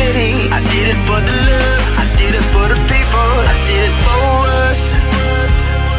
city. I did it for the love. I did it for the people. I did it for us.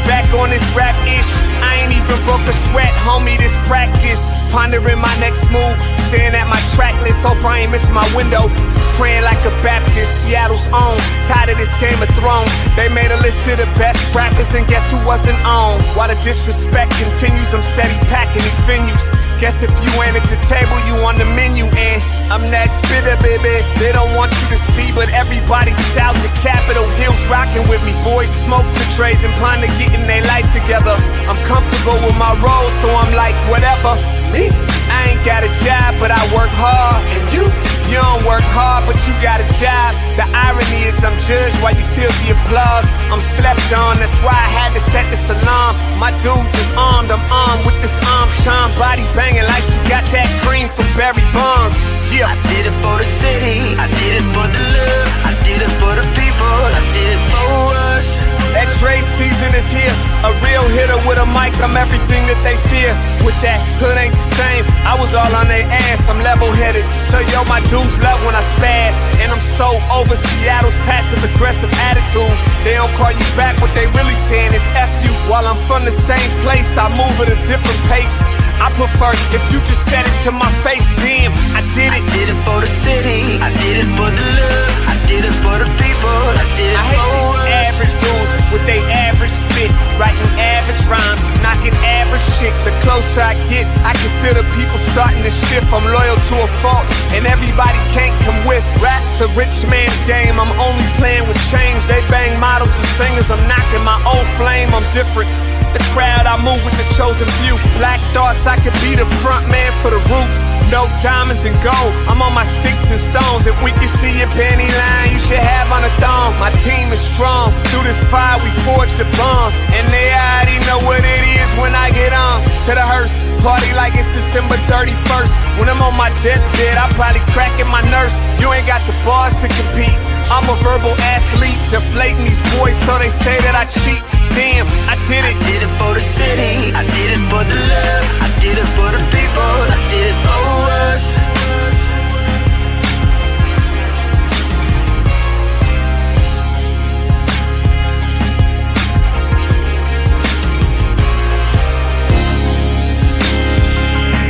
Back on this rap-ish, I ain't even broke a sweat, homie, this practice. Pondering my next move, staring at my track list, hope I ain't miss my window. Praying like a Baptist, Seattle's own. Tired of this Game of Thrones. They made a list of the best rappers, and guess who wasn't on? While the disrespect continues, I'm steady packing these venues. Guess if you ain't at the table, you on the menu. And I'm that spitter, baby. They don't want you to see, but everybody's out to Capitol Hill's rocking with me. Boys smoke the trays and ponder getting their life together. I'm comfortable with my role, so I'm like, whatever. Me? I ain't got a job, but I work hard. And you don't work hard, but you got a job. The irony is I'm judged while you feel the applause. I'm slept on, that's why I had to set this alarm. My dudes is armed, I'm armed with this arm charm. Body banging like she got that cream from Barry Bonds. Yeah. I did it for the city. I did it for the love. I did it for the people. I did it for us. That Dre season is here. A real hitter with a mic, I'm everything that they fear. With that hood ain't the same, I was all on their ass, I'm level-headed. So yo, my dudes love when I spaz. And I'm so over Seattle's passive-aggressive attitude. They don't call you back, what they really saying is F you. While I'm from the same place, I move at a different pace. I prefer if you just said it to my face, damn, I did it. I did it for the city. I did it for the love. I did it for the people. I did it for us. Average dudes with they average spit, writing average rhymes, knocking average chicks. The closer I get, I can feel the people starting to shift. I'm loyal to a fault, and everybody can't come with. Rap's a rich man's game. I'm only playing with change. They bang models and singers. I'm knocking my own flame. I'm different. The crowd, I move with the chosen few. Black thoughts, I could be the front man for the roots. No diamonds and gold, I'm on my sticks and stones. If we can see your panty line, you should have on a thong. My team is strong, through this fire we forged a bond. And they already know what it is when I get on. To the hearse, party like it's December 31st. When I'm on my deathbed, I probably cracking my nurse. You ain't got the bars to compete. I'm a verbal athlete, deflating these boys so they say that I cheat. Damn, I did it. I did it for the city. I did it for the love. I did it for the people. I did it for us.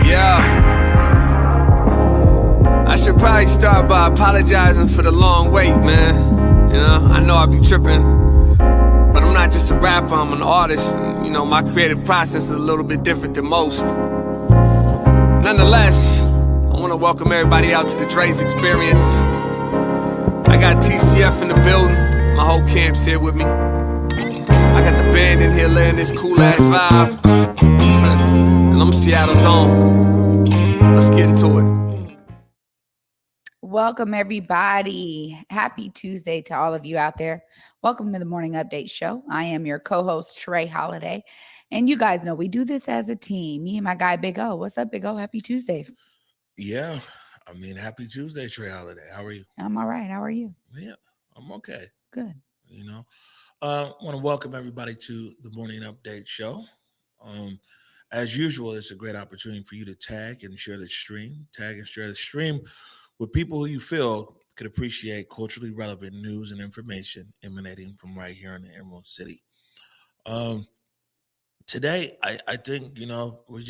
Yeah. I should probably start by apologizing for the long wait, man. You know, I know I be tripping. But I'm not just a rapper, I'm an artist. And, you know, my creative process is a little bit different than most. Nonetheless, I want to welcome everybody out to the Dre's Experience. I got TCF in the building. My whole camp's here with me. I got the band in here laying this cool-ass vibe. And I'm Seattle's own. Let's get into it. Welcome, everybody. Happy Tuesday to all of you out there. Welcome to the Morning Update Show. I am your co-host, Trey Holiday. And you guys know we do this as a team. Me and my guy, Big O. What's up, Big O? Happy Tuesday. Yeah. I mean, happy Tuesday, Trey Holiday. How are you? I'm all right. How are you? Yeah, I'm okay. Good. You know, I want to welcome everybody to the Morning Update Show. As usual, it's a great opportunity for you to tag and share the stream. Tag and share the stream with people who you feel could appreciate culturally relevant news and information emanating from right here in the Emerald City. Today, I think, you know, we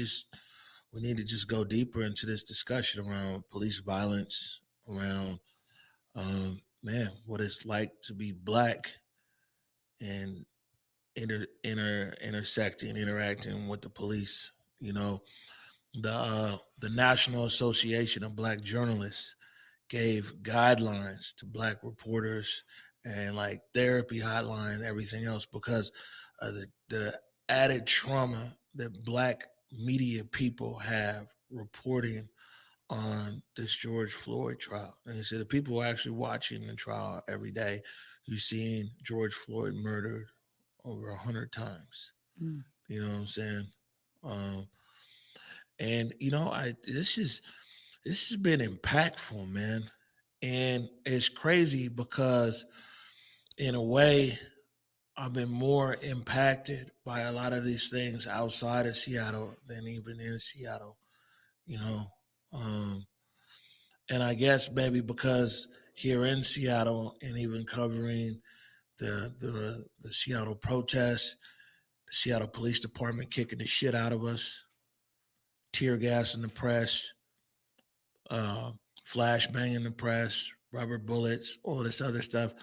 need to just go deeper into this discussion around police violence, around, what it's like to be Black and interacting with the police. You know, the National Association of Black Journalists gave guidelines to Black reporters and like therapy hotline, everything else, because of the added trauma that Black media people have reporting on this George Floyd trial. And they said the people who are actually watching the trial every day, you've seen George Floyd murdered over 100 times. You know what I'm saying? And you know, this has been impactful, man. And it's crazy because in a way, I've been more impacted by a lot of these things outside of Seattle than even in Seattle, you know. And I guess maybe because here in Seattle and even covering the Seattle protests, the Seattle Police Department kicking the shit out of us, tear gas in the press, flashbang in the press, rubber bullets, all this other stuff.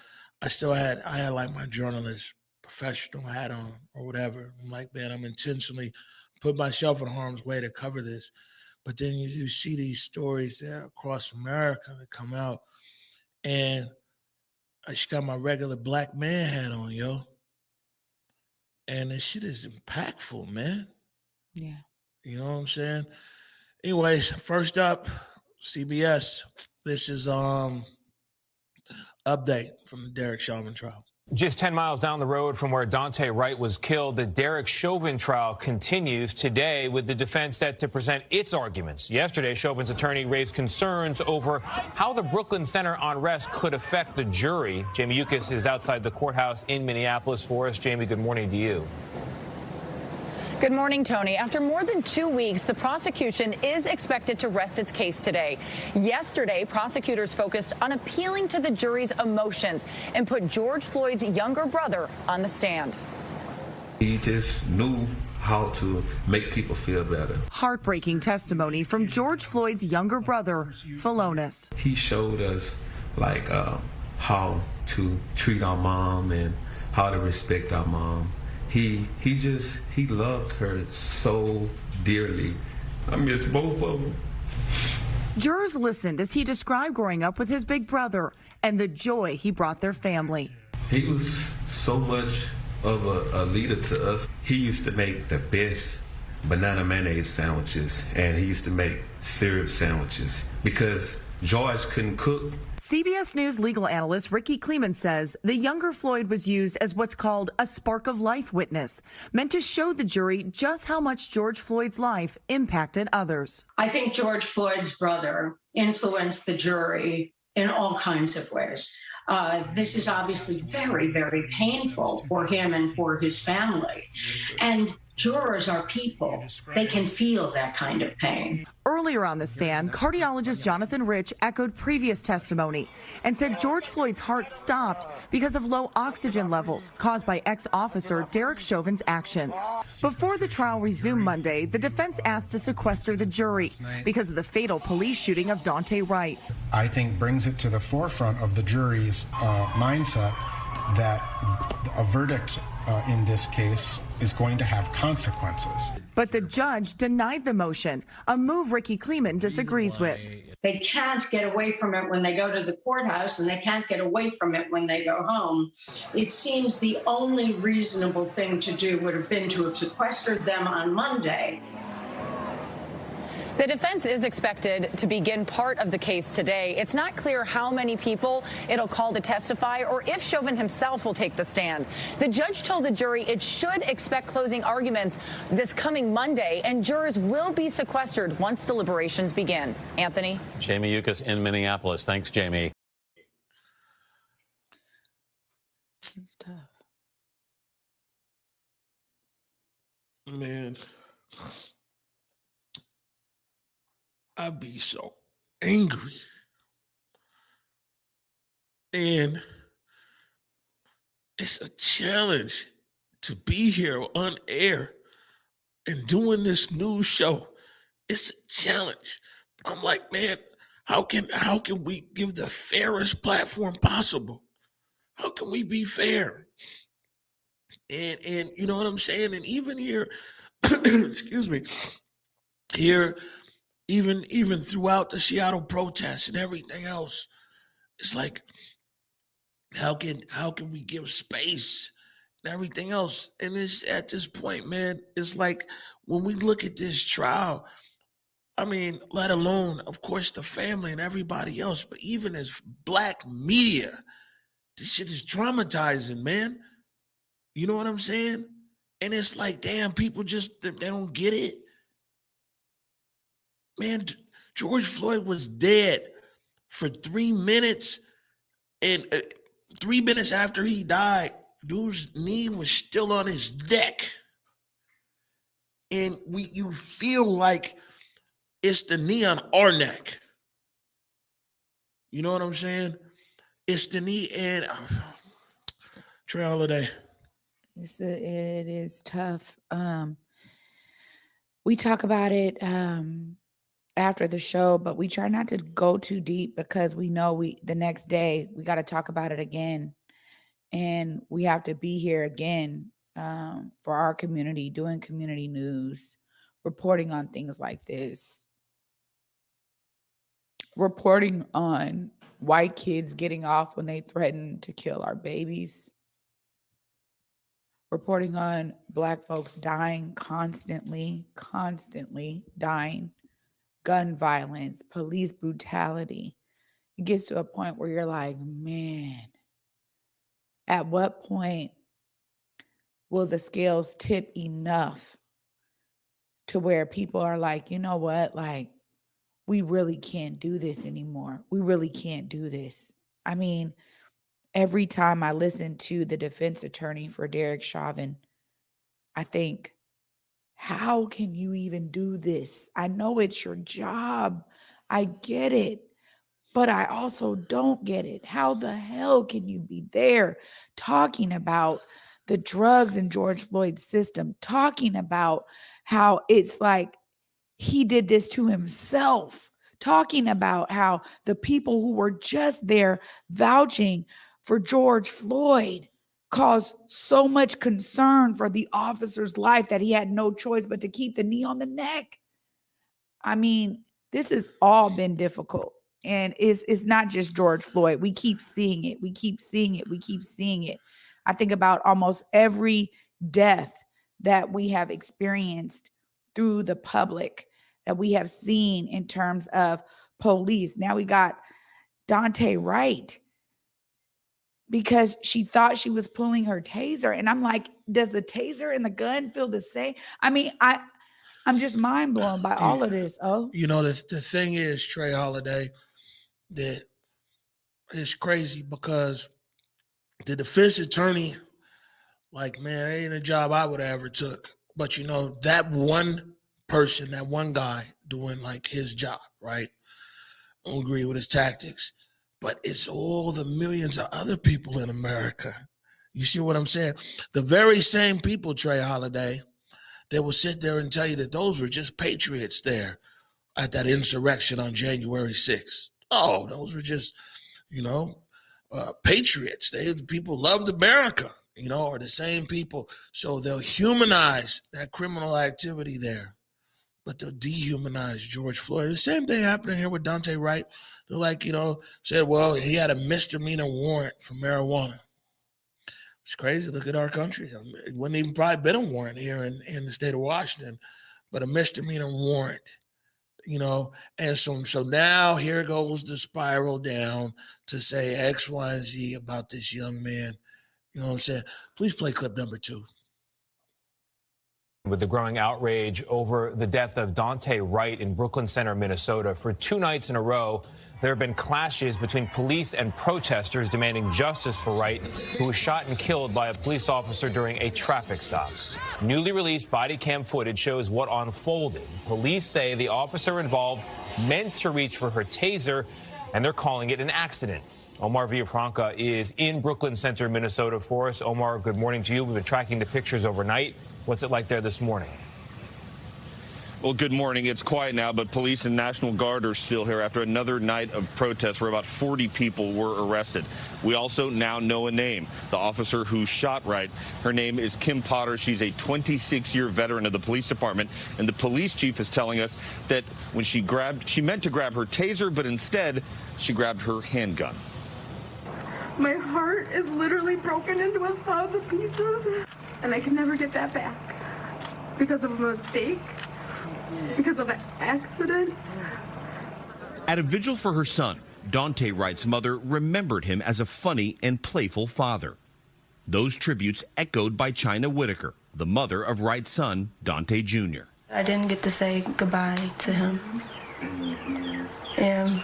I had like my journalist professional hat on or whatever. I'm like, man, I'm intentionally put myself in harm's way to cover this. But then you see these stories across America that come out, and I just got my regular black man hat on, yo. And this shit is impactful, man. Yeah. You know what I'm saying? Anyways, first up, CBS. This is update from the Derrick Chauvin trial. Just 10 miles down the road from where Daunte Wright was killed, the Derrick Chauvin trial continues today with the defense set to present its arguments. Yesterday, Chauvin's attorney raised concerns over how the Brooklyn Center unrest could affect the jury. Jamie Yukas is outside the courthouse in Minneapolis for us. Jamie, good morning to you. Good morning, Tony. After more than 2 weeks, the prosecution is expected to rest its case today. Yesterday, prosecutors focused on appealing to the jury's emotions and put George Floyd's younger brother on the stand. He just knew how to make people feel better. Heartbreaking testimony from George Floyd's younger brother, Philonis. He showed us like how to treat our mom and how to respect our mom. He loved her so dearly. I miss both of them. Jurors listened as he described growing up with his big brother and the joy he brought their family. He was so much of a leader to us. He used to make the best banana mayonnaise sandwiches, and he used to make syrup sandwiches because George couldn't cook. CBS News legal analyst Ricky Kleeman says the younger Floyd was used as what's called a spark of life witness, meant to show the jury just how much George Floyd's life impacted others. I think George Floyd's brother influenced the jury in all kinds of ways. This is obviously very, very painful for him and for his family. And jurors are people. They can feel that kind of pain. Earlier on the stand, cardiologist Jonathan Rich echoed previous testimony and said George Floyd's heart stopped because of low oxygen levels caused by ex-officer Derrick Chauvin's actions. Before the trial resumed Monday, the defense asked to sequester the jury because of the fatal police shooting of Daunte Wright. I think brings it to the forefront of the jury's mindset that a verdict in this case is going to have consequences. But the judge denied the motion, a move Ricky Kleeman disagrees with. They can't get away from it when they go to the courthouse, and they can't get away from it when they go home. It seems the only reasonable thing to do would have been to have sequestered them on Monday. The defense is expected to begin part of the case today. It's not clear how many people it'll call to testify or if Chauvin himself will take the stand. The judge told the jury it should expect closing arguments this coming Monday, and jurors will be sequestered once deliberations begin. Anthony? Jamie Yukas in Minneapolis. Thanks, Jamie. It's tough. Man, I'd be so angry. And it's a challenge to be here on air and doing this news show. It's a challenge. I'm like, man, how can we give the fairest platform possible? How can we be fair? And you know what I'm saying? And even here, excuse me, here, even throughout the Seattle protests and everything else, it's like, how can we give space and everything else? And it's at this point, man, it's like when we look at this trial, I mean, let alone, of course, the family and everybody else, but even as Black media, this shit is traumatizing, man. You know what I'm saying? And it's like, damn, people just, they don't get it. Man, George Floyd was dead for 3 minutes, and 3 minutes after he died, dude's knee was still on his neck. And you feel like it's the knee on our neck. You know what I'm saying? It's the knee and Trey Holiday. It is tough. We talk about it after the show, but we try not to go too deep because we know the next day we got to talk about it again, and we have to be here again for our community, doing community news, reporting on things like this, reporting on white kids getting off when they threaten to kill our babies, reporting on Black folks dying constantly dying, gun violence, police brutality. It gets to a point where you're like, man, at what point will the scales tip enough to where people are like, you know what, like, we really can't do this anymore. We really can't do this. I mean, every time I listen to the defense attorney for Derrick Chauvin, I think, how can you even do this? I know it's your job. I get it. But I also don't get it. How the hell can you be there talking about the drugs in George Floyd's system, talking about how it's like he did this to himself, talking about how the people who were just there vouching for George Floyd caused so much concern for the officer's life that he had no choice but to keep the knee on the neck. I mean, this has all been difficult. And it's not just George Floyd. We keep seeing it. We keep seeing it. We keep seeing it. I think about almost every death that we have experienced through the public, that we have seen in terms of police. Now we got Daunte Wright because she thought she was pulling her taser. And I'm like, does the taser and the gun feel the same? I mean, I'm just mind blown by all of this. Oh, you know, the thing is, Trey Holiday, that it's crazy because the defense attorney, like, man, it ain't a job I would have ever took. But, you know, that one person, that one guy doing like his job, right? I don't agree with his tactics, but it's all the millions of other people in America. You see what I'm saying? The very same people, Trey Holiday, they will sit there and tell you that those were just patriots there at that insurrection on January 6th. Oh, those were just, you know, patriots. People loved America, you know, are the same people. So they'll humanize that criminal activity there, but they'll dehumanize George Floyd. The same thing happening here with Daunte Wright. They're like, you know, said, well, he had a misdemeanor warrant for marijuana. It's crazy. Look at our country. It wouldn't even probably been a warrant here in the state of Washington, but a misdemeanor warrant, you know. And so now here goes the spiral down to say X, Y, and Z about this young man. You know what I'm saying? Please play clip number 2. With the growing outrage over the death of Daunte Wright in Brooklyn Center, Minnesota, for 2 nights in a row, there have been clashes between police and protesters demanding justice for Wright, who was shot and killed by a police officer during a traffic stop. Newly released body cam footage shows what unfolded. Police say the officer involved meant to reach for her taser, and they're calling it an accident. Omar Villafranca is in Brooklyn Center, Minnesota for us. Omar, good morning to you. We've been tracking the pictures overnight. What's it like there this morning? Well, good morning. It's quiet now, but police and National Guard are still here after another night of protests where about 40 people were arrested. We also now know a name, the officer who shot Wright. Her name is Kim Potter. She's a 26-year veteran of the police department, and the police chief is telling us that when she meant to grab her taser, but instead she grabbed her handgun. My heart is literally broken into 1,000 pieces, and I can never get that back because of a mistake, because of an accident. At a vigil for her son, Daunte Wright's mother remembered him as a funny and playful father. Those tributes echoed by China Whitaker, the mother of Wright's son, Daunte Jr. I didn't get to say goodbye to him. And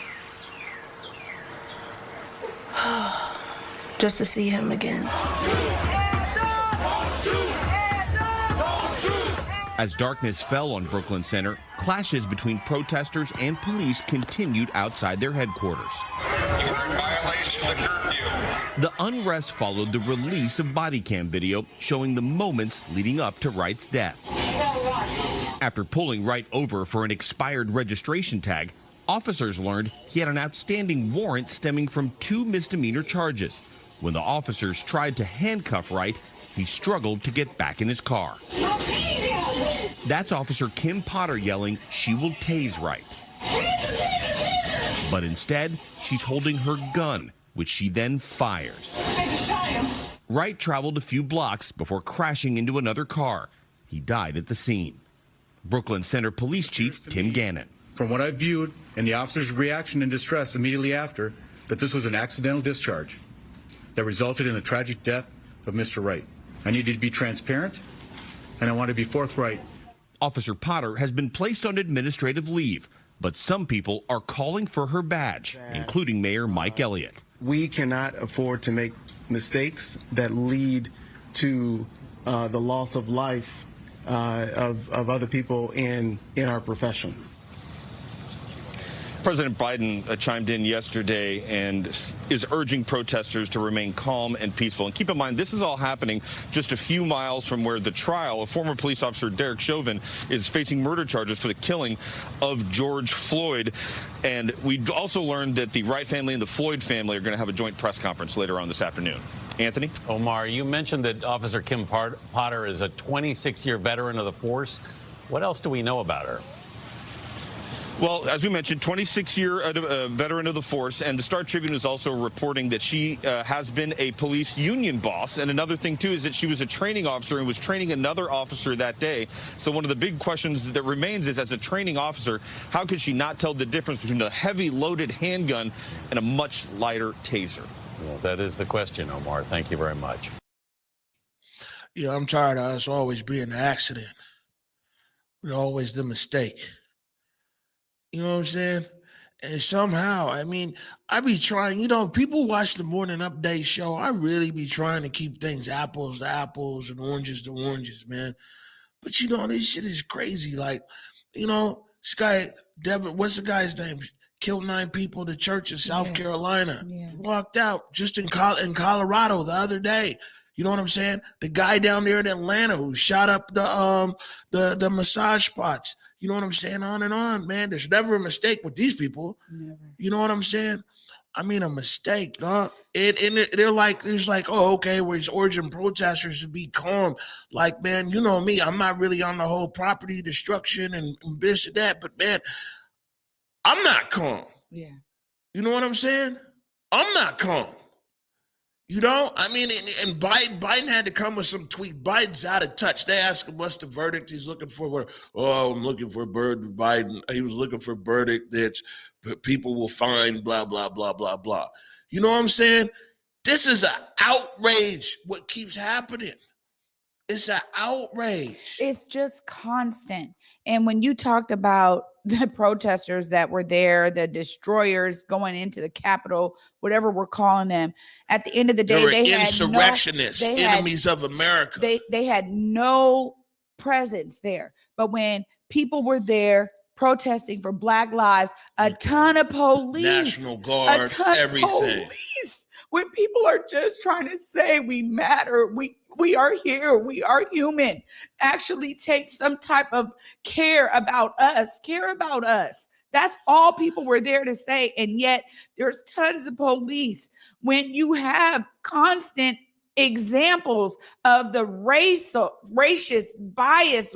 just to see him again. As darkness fell on Brooklyn Center, clashes between protesters and police continued outside their headquarters. You are in violation of curfew. The unrest followed the release of body cam video showing the moments leading up to Wright's death. After pulling Wright over for an expired registration tag, officers learned he had an outstanding warrant stemming from 2 misdemeanor charges. When the officers tried to handcuff Wright, he struggled to get back in his car. That's Officer Kim Potter yelling she will tase Wright. But instead, she's holding her gun, which she then fires. Wright traveled a few blocks before crashing into another car. He died at the scene. Brooklyn Center Police Chief Tim Gannon. From what I viewed and the officer's reaction and distress immediately after, that this was an accidental discharge that resulted in the tragic death of Mr. Wright. I needed to be transparent, and I want to be forthright. Officer Potter has been placed on administrative leave, but some people are calling for her badge, including Mayor Mike Elliott. We cannot afford to make mistakes that lead to the loss of life of other people in our profession. President Biden chimed in yesterday and is urging protesters to remain calm and peaceful. And keep in mind, this is all happening just a few miles from where the trial of former police officer Derrick Chauvin is facing murder charges for the killing of George Floyd. And we also learned that the Wright family and the Floyd family are going to have a joint press conference later on this afternoon. Anthony? Omar, you mentioned that Officer Kim Potter is a 26-year veteran of the force. What else do we know about her? Well, as we mentioned, 26-year veteran of the force, and the Star Tribune is also reporting that she has been a police union boss. And another thing, too, is that she was a training officer and was training another officer that day. So one of the big questions that remains is, as a training officer, how could she not tell the difference between a heavy loaded handgun and a much lighter taser? Well, that is the question, Omar. Thank you very much. Yeah, I'm tired of us always being an accident. We're always the mistake. You know what I'm saying? And somehow, I mean, I be trying, people watch the morning update show. I really be trying to keep things apples to apples and oranges to oranges, man. But, this shit is crazy. Like, this guy, Devin, what's the guy's name? Killed 9 people at the church in South Carolina. Yeah. Walked out just in Colorado the other day. You know what I'm saying? The guy down there in Atlanta who shot up the massage spots. You know what I'm saying? On and on, man. There's never a mistake with these people. Never. You know what I'm saying? I mean, a mistake, dog. They're like, it's like, oh, okay, we're urging protesters to be calm. Like, man, you know me, I'm not really on the whole property destruction and this and that, but man, I'm not calm. Yeah. You know what I'm saying? I'm not calm. I mean, and Biden had to come with some tweet. Biden's out of touch. They asked him what's the verdict he's looking for. Oh, I'm looking for Biden. He was looking for a verdict that people will find, blah, blah, blah, blah, blah. You know what I'm saying? This is an outrage, what keeps happening. It's an outrage. It's just constant. And when you talked about the protesters that were there, the destroyers going into the Capitol, whatever we're calling them, at the end of the day, they had insurrectionists, enemies of America. They had no presence there. But when people were there protesting for Black lives, a ton of police, National Guard, everything. Police. When people are just trying to say we matter, we are here, we are human, actually take some type of care about us. That's all people were there to say. And yet there's tons of police. When you have constant examples of the racial bias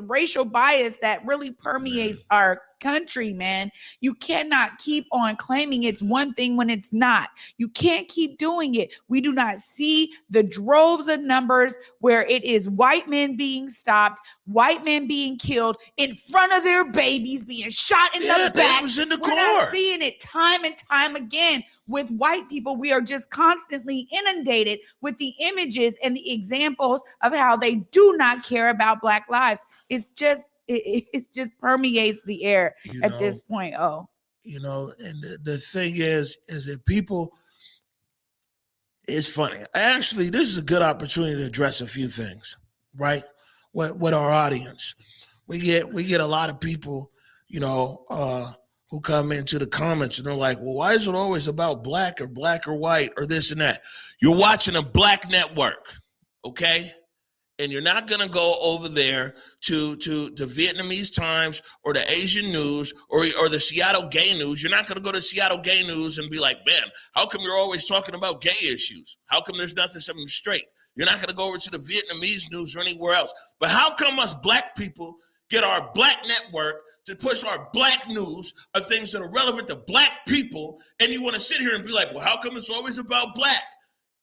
that really permeates our country, man. You cannot keep on claiming it's one thing when it's not. You can't keep doing it. We do not see the droves of numbers where it is white men being stopped, white men being killed in front of their babies, being shot in the back. We're not seeing it time and time again with white people. We are just constantly inundated with the images and the examples of how they do not care about Black lives. It's just it just permeates the air at this point. And the thing is that people, it's funny. Actually, this is a good opportunity to address a few things, right? With our audience. we get a lot of people, who come into the comments and they're like, well, why is it always about black or white or this and that? You're watching a black network, okay? And you're not going to go over there to the Vietnamese Times or the Asian News or the Seattle Gay News. You're not going to go to Seattle Gay News and be like, man, how come you're always talking about gay issues? How come there's nothing something straight? You're not going to go over to the Vietnamese News or anywhere else. But how come us black people get our black network to push our black news of things that are relevant to black people, and you want to sit here and be like, well, how come it's always about black?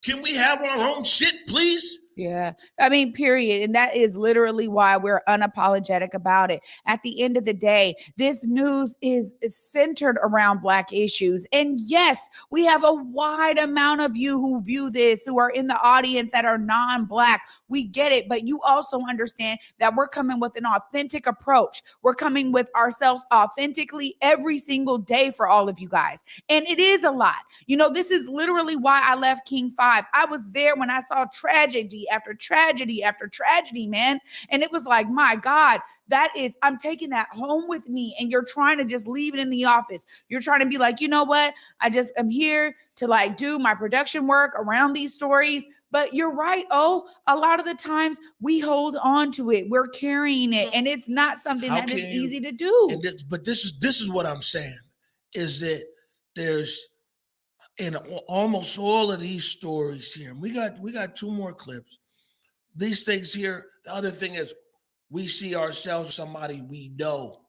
Can we have our own shit, please? Yeah. I mean, period. And that is literally why we're unapologetic about it. At the end of the day, this news is centered around black issues. And yes, we have a wide amount of you who view this, who are in the audience that are non-black. We get it. But you also understand that we're coming with an authentic approach. We're coming with ourselves authentically every single day for all of you guys. And it is a lot. This is literally why I left King 5. I was there when I saw tragedy after tragedy after tragedy, man. And it was like, my God, I'm taking that home with me. And you're trying to just leave it in the office. You're trying to be like, you know what? I'm here to do my production work around these stories. But you're right. Oh, a lot of the times we hold on to it. We're carrying it. And it's not something that is easy to do. But this is what I'm saying, is that there's, in almost all of these stories here, we got two more clips. These things here, the other thing is we see ourselves somebody we know.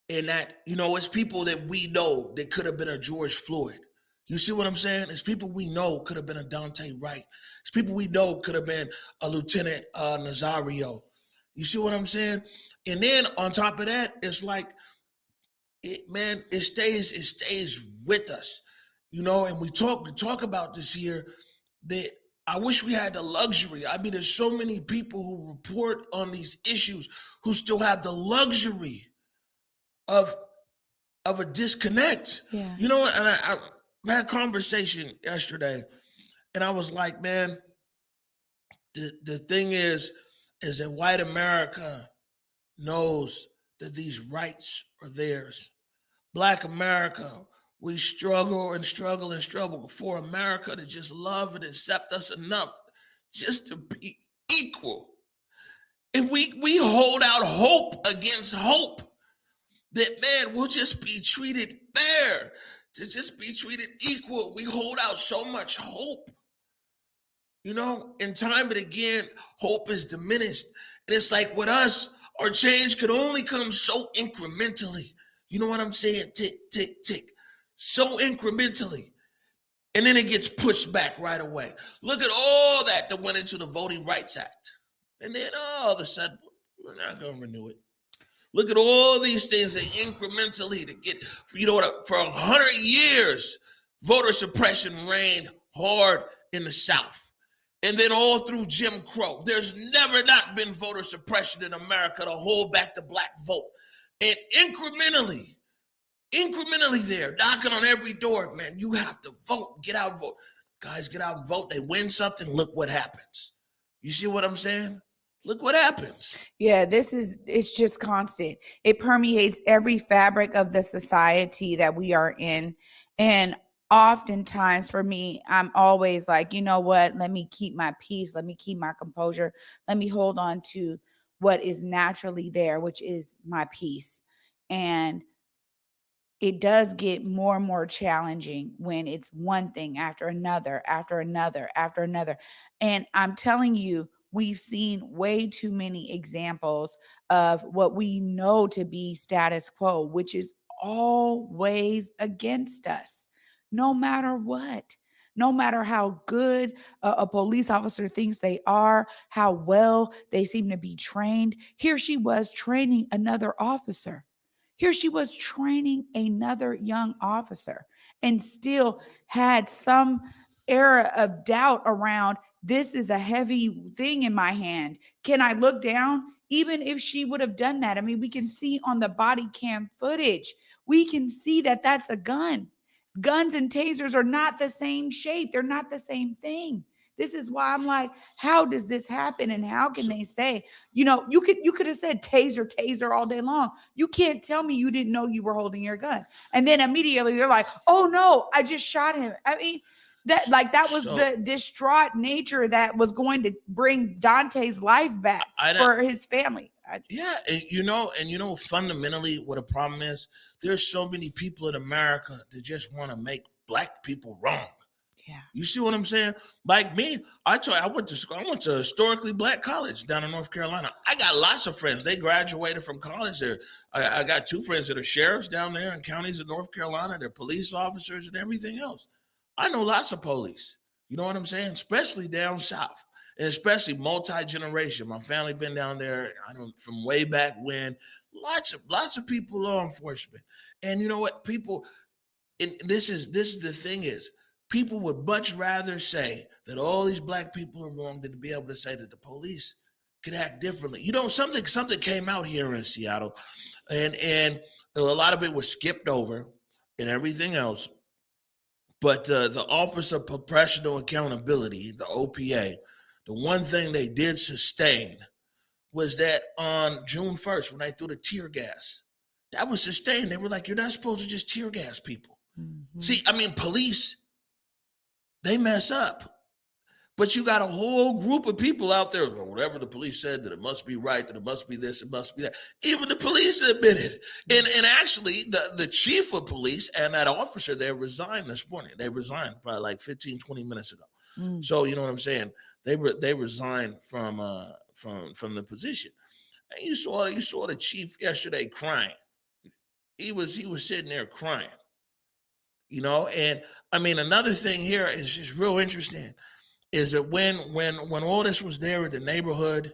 And that, it's people that we know that could have been a George Floyd. You see what I'm saying? It's people we know could have been a Daunte Wright. It's people we know could have been a Lieutenant Nazario. You see what I'm saying? And then on top of that, it's like, it stays with us. And we talk about this here, that I wish we had the luxury. I mean, there's so many people who report on these issues who still have the luxury of a disconnect. Yeah. And I had a conversation yesterday, and I was like, man, the thing is that white America knows that these rights are theirs. Black America, we struggle and struggle and struggle for America to just love and accept us enough just to be equal. And we hold out hope against hope that, man, we'll just be treated fair, to just be treated equal. We hold out so much hope. And time and again, hope is diminished. And it's like with us, our change could only come so incrementally. You know what I'm saying? Tick, tick, tick. So incrementally. And then it gets pushed back right away. Look at all that went into the Voting Rights Act. And then all of a sudden, we're not going to renew it. Look at all these things that incrementally to get, for 100 years, voter suppression reigned hard in the South. And then all through Jim Crow, there's never not been voter suppression in America to hold back the black vote. And incrementally there, knocking on every door, man, you have to vote, get out and vote. Guys get out and vote, they win something, look what happens. You see what I'm saying? Look what happens. Yeah, it's just constant. It permeates every fabric of the society that we are in. And oftentimes for me, I'm always like, you know what? Let me keep my peace. Let me keep my composure. Let me hold on to what is naturally there, which is my peace. And it does get more and more challenging when it's one thing after another, after another, after another. And I'm telling you, we've seen way too many examples of what we know to be status quo, which is always against us, no matter what. No matter how good a police officer thinks they are, how well they seem to be trained. Here she was training another officer. Here she was training another young officer and still had some era of doubt around, this is a heavy thing in my hand. Can I look down? Even if she would have done that, I mean, we can see on the body cam footage, we can see that that's a gun. Guns and tasers are not the same shape. They're not the same thing. This is why I'm like, how does this happen? And how can they say, you know, you could have said taser all day long. You can't tell me you didn't know you were holding your gun. And then immediately they're like, oh no, I just shot him. I mean, that was the distraught nature that was going to bring Daunte's life back for his family. Yeah, and you know, fundamentally what a problem is, there's so many people in America that just want to make black people wrong. Yeah. You see what I'm saying? Like me, I went to historically black college down in North Carolina. I got lots of friends. They graduated from college there. I got 2 friends that are sheriffs down there in counties of North Carolina. They're police officers and everything else. I know lots of police. You know what I'm saying? Especially down south. And especially multi-generation. My family been down there, from way back when. Lots of people, law enforcement. And you know what? People, and this is the thing is, people would much rather say that all these black people are wrong than to be able to say that the police could act differently. You know, something came out here in Seattle, and a lot of it was skipped over and everything else. But the Office of Professional Accountability, the OPA, the one thing they did sustain was that on June 1st, when they threw the tear gas, that was sustained. They were like, you're not supposed to just tear gas people. Mm-hmm. See, I mean, police, they mess up. But you got a whole group of people out there, whatever the police said, that it must be right, that it must be this, it must be that. Even the police admitted. And actually, the chief of police and that officer there resigned this morning. They resigned probably like 15, 20 minutes ago. Mm. So, you know what I'm saying? They resigned from the position. And you saw the chief yesterday crying. He was sitting there crying. You know, and I mean, another thing here is just real interesting. Is that when all this was there in the neighborhood,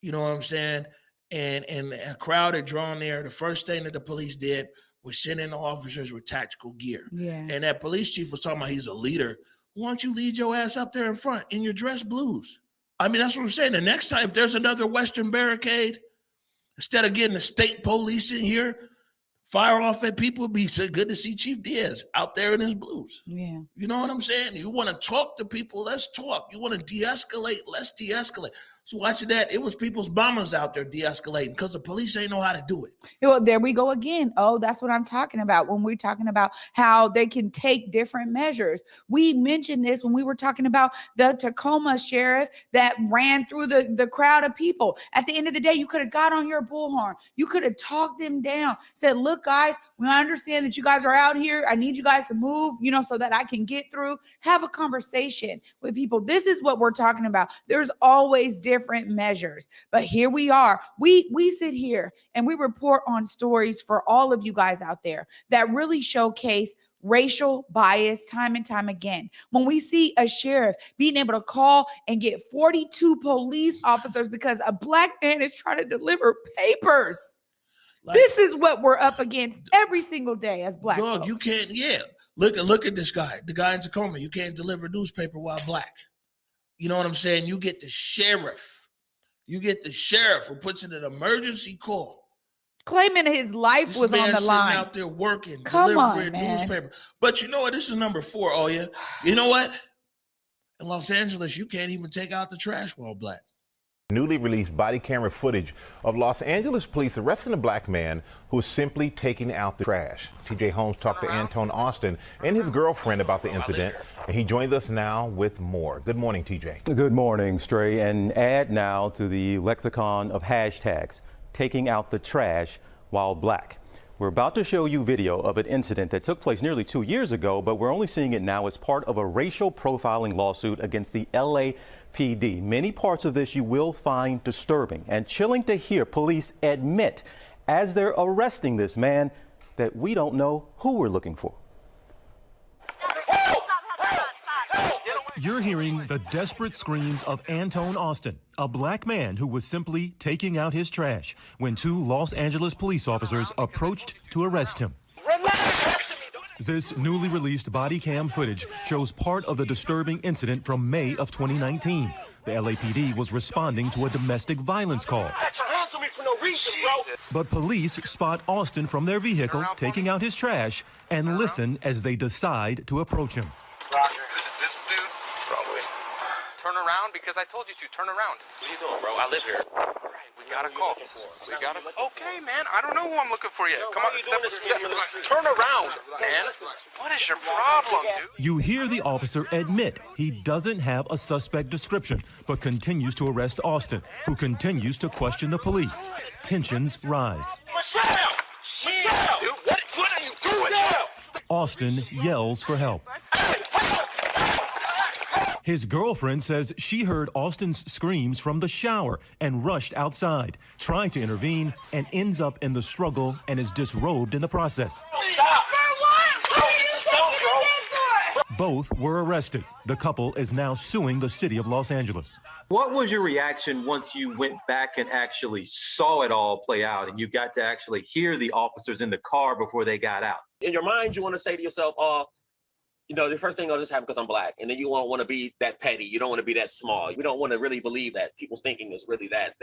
you know what I'm saying, and a crowd had drawn there, the first thing that the police did was send in the officers with tactical gear. Yeah. And that police chief was talking about he's a leader. Why don't you lead your ass up there in front in your dress blues? I mean, that's what I'm saying. The next time if there's another Western barricade, instead of getting the state police in here, fire off at people, it'd be so good to see Chief Diaz out there in his blues. Yeah. You know what I'm saying? You want to talk to people, let's talk. You want to de-escalate, let's de-escalate. So watching that, it was people's mamas out there de-escalating because the police ain't know how to do it. Well, there we go again. Oh, that's what I'm talking about when we're talking about how they can take different measures. We mentioned this when we were talking about the Tacoma sheriff that ran through the crowd of people. At the end of the day, you could have got on your bullhorn. You could have talked them down, said, look, guys, we understand that you guys are out here. I need you guys to move, you know, so that I can get through. Have a conversation with people. This is what we're talking about. There's always different measures, but here we are. We sit here and we report on stories for all of you guys out there that really showcase racial bias time and time again. When we see a sheriff being able to call and get 42 police officers because a black man is trying to deliver papers. This is what we're up against every single day as black folks. You can't, look at this guy, the guy in Tacoma. You can't deliver newspaper while black. You know what I'm saying? You get the sheriff. Who puts in an emergency call. Claiming his life was on the line. Out there working, delivering newspaper. But you know what? This is number 4, oh yeah. You know what? In Los Angeles, you can't even take out the trash while black. Newly released body camera footage of Los Angeles police arresting a black man who was simply taking out the trash. TJ Holmes talked to Antone Austin and his girlfriend about the incident, and he joins us now with more. Good morning, TJ. Good morning, Stray. And add now to the lexicon of hashtags, taking out the trash while black. We're about to show you video of an incident that took place nearly 2 years ago, but we're only seeing it now as part of a racial profiling lawsuit against the LAPD. Many parts of this you will find disturbing and chilling to hear police admit as they're arresting this man that we don't know who we're looking for. You're hearing the desperate screams of Antone Austin, a black man who was simply taking out his trash when 2 Los Angeles police officers approached to arrest him. This newly released body cam footage shows part of the disturbing incident from May of 2019. The LAPD was responding to a domestic violence call. But police spot Austin from their vehicle taking out his trash and listen as they decide to approach him. because I told you to. Turn around. What are you doing, bro? I live here. All right, we got a call. Okay, man. I don't know who I'm looking for yet. Come on, step. Turn around, man. What is your problem, dude? You hear the officer admit he doesn't have a suspect description, but continues to arrest Austin, who continues to question the police. Tensions rise. Michelle! Dude, what are you doing? Austin yells for help. His girlfriend says she heard Austin's screams from the shower and rushed outside, trying to intervene, and ends up in the struggle and is disrobed in the process. Stop! Both were arrested. The couple is now suing the city of Los Angeles. What was your reaction once you went back and actually saw it all play out and you got to actually hear the officers in the car before they got out? In your mind, you want to say to yourself, the first thing, this happened because I'm black. And then you won't want to be that petty. You don't want to be that small. You don't want to really believe that people's thinking is really that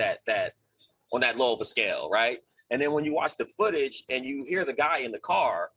on that low of a scale, right? And then when you watch the footage and you hear the guy in the car,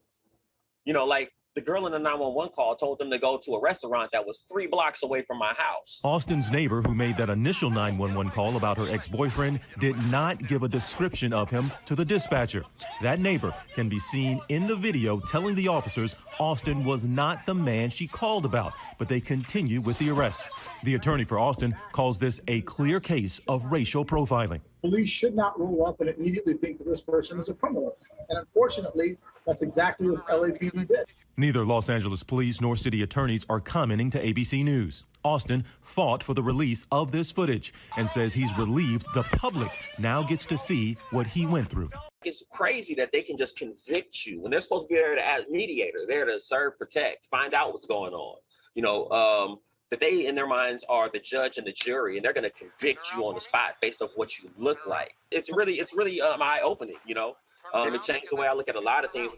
like the girl in the 911 call told them to go to a restaurant that was 3 blocks away from my house. Austin's neighbor, who made that initial 911 call about her ex-boyfriend, did not give a description of him to the dispatcher. That neighbor can be seen in the video telling the officers Austin was not the man she called about, but they continue with the arrest. The attorney for Austin calls this a clear case of racial profiling. Police should not roll up and immediately think that this person is a criminal. And unfortunately, that's exactly what LAPD did. Neither Los Angeles police nor city attorneys are commenting to ABC News. Austin fought for the release of this footage and says he's relieved the public now gets to see what he went through. It's crazy that they can just convict you when they're supposed to be there to as mediator, there to serve, protect, find out what's going on. That they, in their minds, are the judge and the jury, and they're going to convict you on the spot based off what you look like. It's really eye-opening, It changed the way I look at a lot of things.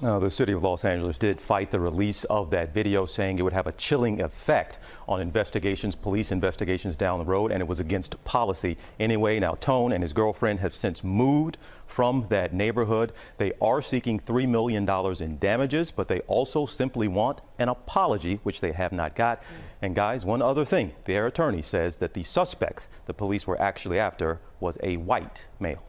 The city of Los Angeles did fight the release of that video, saying it would have a chilling effect on police investigations down the road, and it was against policy anyway. Now, Tone and his girlfriend have since moved from that neighborhood. They are seeking $3 million in damages, but they also simply want an apology, which they have not got. And guys, one other thing, their attorney says that the suspect the police were actually after was a white male.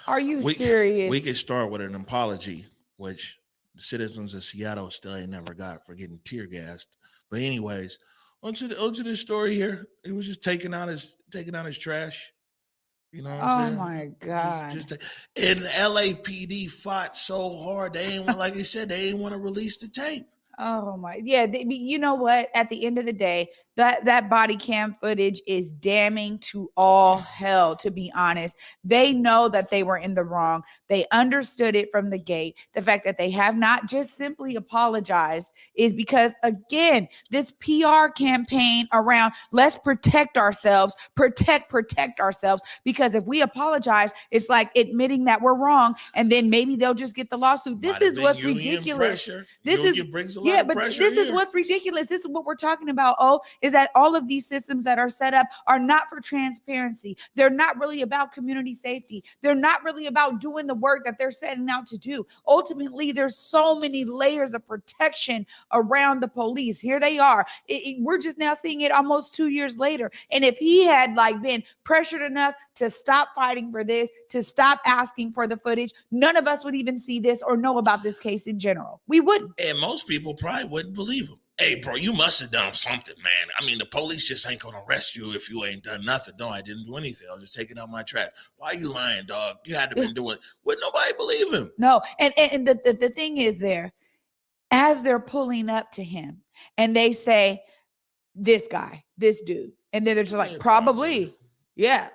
Are you serious? We could start with an apology, which the citizens of Seattle still ain't never got for getting tear gassed. But anyways, onto the story here. He was just taking out his trash. You know what I'm saying? Oh my God. And the LAPD fought so hard. They ain't want, like they said, they ain't want to release the tape. Oh my, yeah. You know what? At the end of the day, that body cam footage is damning to all hell, to be honest. They know that they were in the wrong. They understood it from the gate. The fact that they have not just simply apologized is because, again, this PR campaign around let's protect ourselves, protect ourselves, because if we apologize, it's like admitting that we're wrong, and then maybe they'll just get the lawsuit. This is what's ridiculous. This is what's ridiculous. This is what we're talking about. Is that all of these systems that are set up are not for transparency. They're not really about community safety. They're not really about doing the work that they're setting out to do. Ultimately, there's so many layers of protection around the police. Here they are. We're just now seeing it almost 2 years later. And if he had been pressured enough to stop fighting for this, to stop asking for the footage, none of us would even see this or know about this case in general. We wouldn't. And most people probably wouldn't believe him. Hey, bro, you must have done something, man. I mean, the police just ain't going to arrest you if you ain't done nothing. No, I didn't do anything. I was just taking out my trash. Why are you lying, dog? You had to been doing it. Would nobody believe him? No. And the thing is there, as they're pulling up to him and they say, this guy, this dude. And then they're just like, probably. Yeah.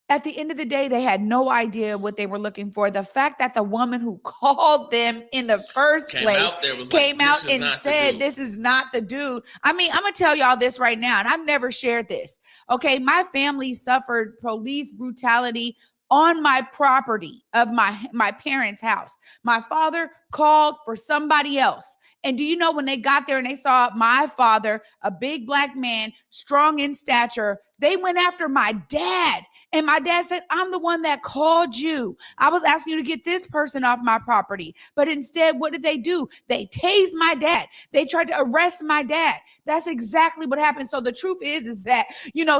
At the end of the day, they had no idea what they were looking for. The fact that the woman who called them in the first place came out and said, this is not the dude. I mean, I'm going to tell y'all this right now, and I've never shared this. Okay, my family suffered police brutality on my property of my parents' house. My father called for somebody else. And do you know when they got there and they saw my father, a big black man, strong in stature, they went after my dad. And my dad said, I'm the one that called you. I was asking you to get this person off my property. But instead, what did they do? They tased my dad. They tried to arrest my dad. That's exactly what happened. So the truth is that,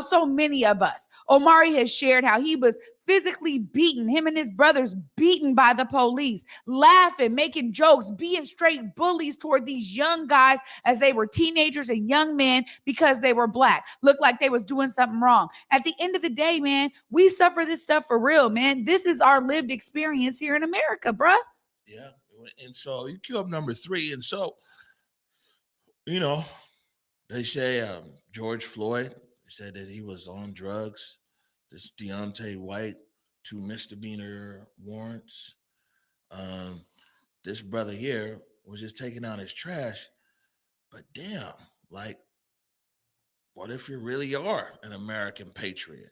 so many of us, Omari has shared how he was physically beaten, him and his brothers beaten by the police, laughing, making jokes, being straight bullies toward these young guys as they were teenagers and young men because they were black. Looked like they was doing something wrong. At the end of the day, man, we suffer this stuff for real, man. This is our lived experience here in America, bruh. Yeah. And so you cue up number 3. And so, they say George Floyd said that he was on drugs. This Daunte Wright, 2 misdemeanor warrants. This brother here was just taking out his trash. But damn, what if you really are an American patriot?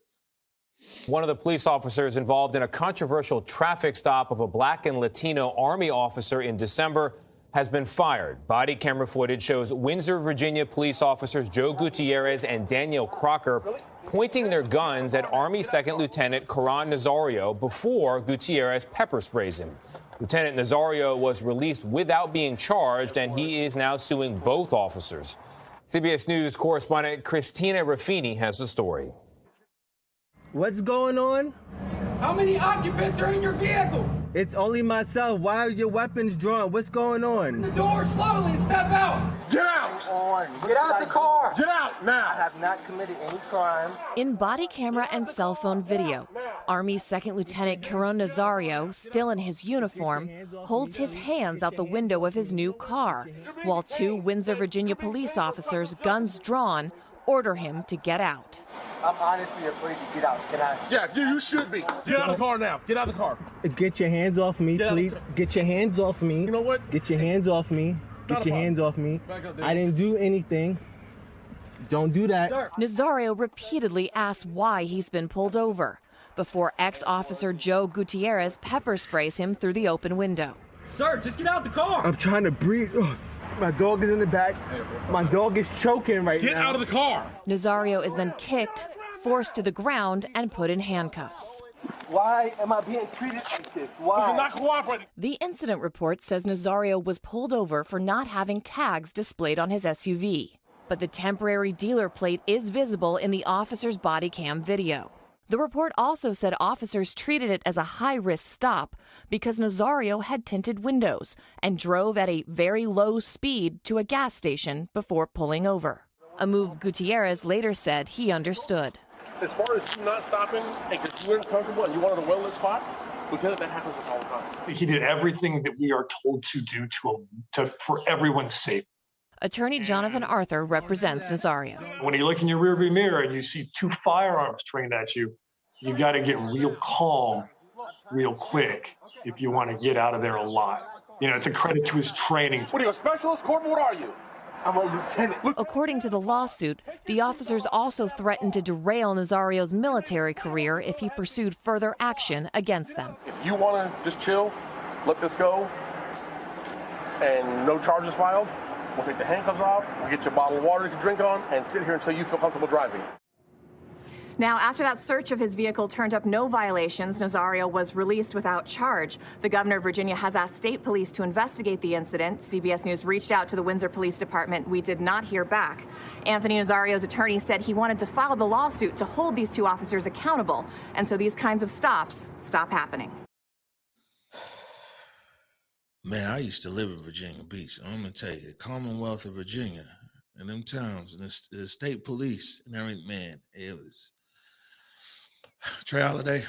One of the police officers involved in a controversial traffic stop of a black and Latino Army officer in December has been fired. Body camera footage shows Windsor, Virginia police officers Joe Gutierrez and Daniel Crocker pointing their guns at Army Second Lieutenant Caron Nazario before Gutierrez pepper sprays him. Lieutenant Nazario was released without being charged, and he is now suing both officers. CBS News correspondent Christina Raffini has the story. What's going on? How many occupants are in your vehicle? It's only myself. Why are your weapons drawn? What's going on? The door slowly and step out. Get out! Get out the car. Get out now! I have not committed any crime. In body camera and cell phone video, Army Second Lieutenant Caron Nazario, still in his uniform, holds his hands out the window of his new car, while 2 Windsor, Virginia police officers, guns drawn, order him to get out. I'm honestly afraid to get out. Can I? Yeah, you should be. Get out of the car now. Get out of the car. Get your hands off me, please. Get your hands off me. You know what? Get your hands off me. Get your hands off me. I didn't do anything. Don't do that. Nazario repeatedly asks why he's been pulled over before ex-officer Joe Gutierrez pepper sprays him through the open window. Sir, just get out the car. I'm trying to breathe. Ugh. My dog is in the back. My dog is choking right now. Get out of the car. Nazario is then kicked, forced to the ground, and put in handcuffs. Why am I being treated like this? Why? You're not cooperating. The incident report says Nazario was pulled over for not having tags displayed on his SUV. But the temporary dealer plate is visible in the officer's body cam video. The report also said officers treated it as a high-risk stop because Nazario had tinted windows and drove at a very low speed to a gas station before pulling over, a move Gutierrez later said he understood. As far as you not stopping and because you weren't comfortable and you wanted a well-lit spot, Lieutenant, that happens all the time. He did everything that we are told to do for everyone's safety. Attorney Jonathan Arthur represents Nazario. When you look in your rearview mirror and you see 2 firearms trained at you, you got to get real calm, real quick if you want to get out of there alive. It's a credit to his training. What are you, a specialist, Corporal? What are you? I'm a lieutenant. According to the lawsuit, the officers also threatened to derail Nazario's military career if he pursued further action against them. If you want to just chill, let this go, and no charges filed, we'll take the handcuffs off, we'll get you a bottle of water you can drink on, and sit here until you feel comfortable driving. Now, after that search of his vehicle turned up no violations, Nazario was released without charge. The governor of Virginia has asked state police to investigate the incident. CBS News reached out to the Windsor Police Department. We did not hear back. Anthony Nazario's attorney said he wanted to file the lawsuit to hold these 2 officers accountable, and so these kinds of stops stop happening. Man, I used to live in Virginia Beach. I'm going to tell you, the Commonwealth of Virginia and them towns and the state police and everything, man, it was... Trey Holiday.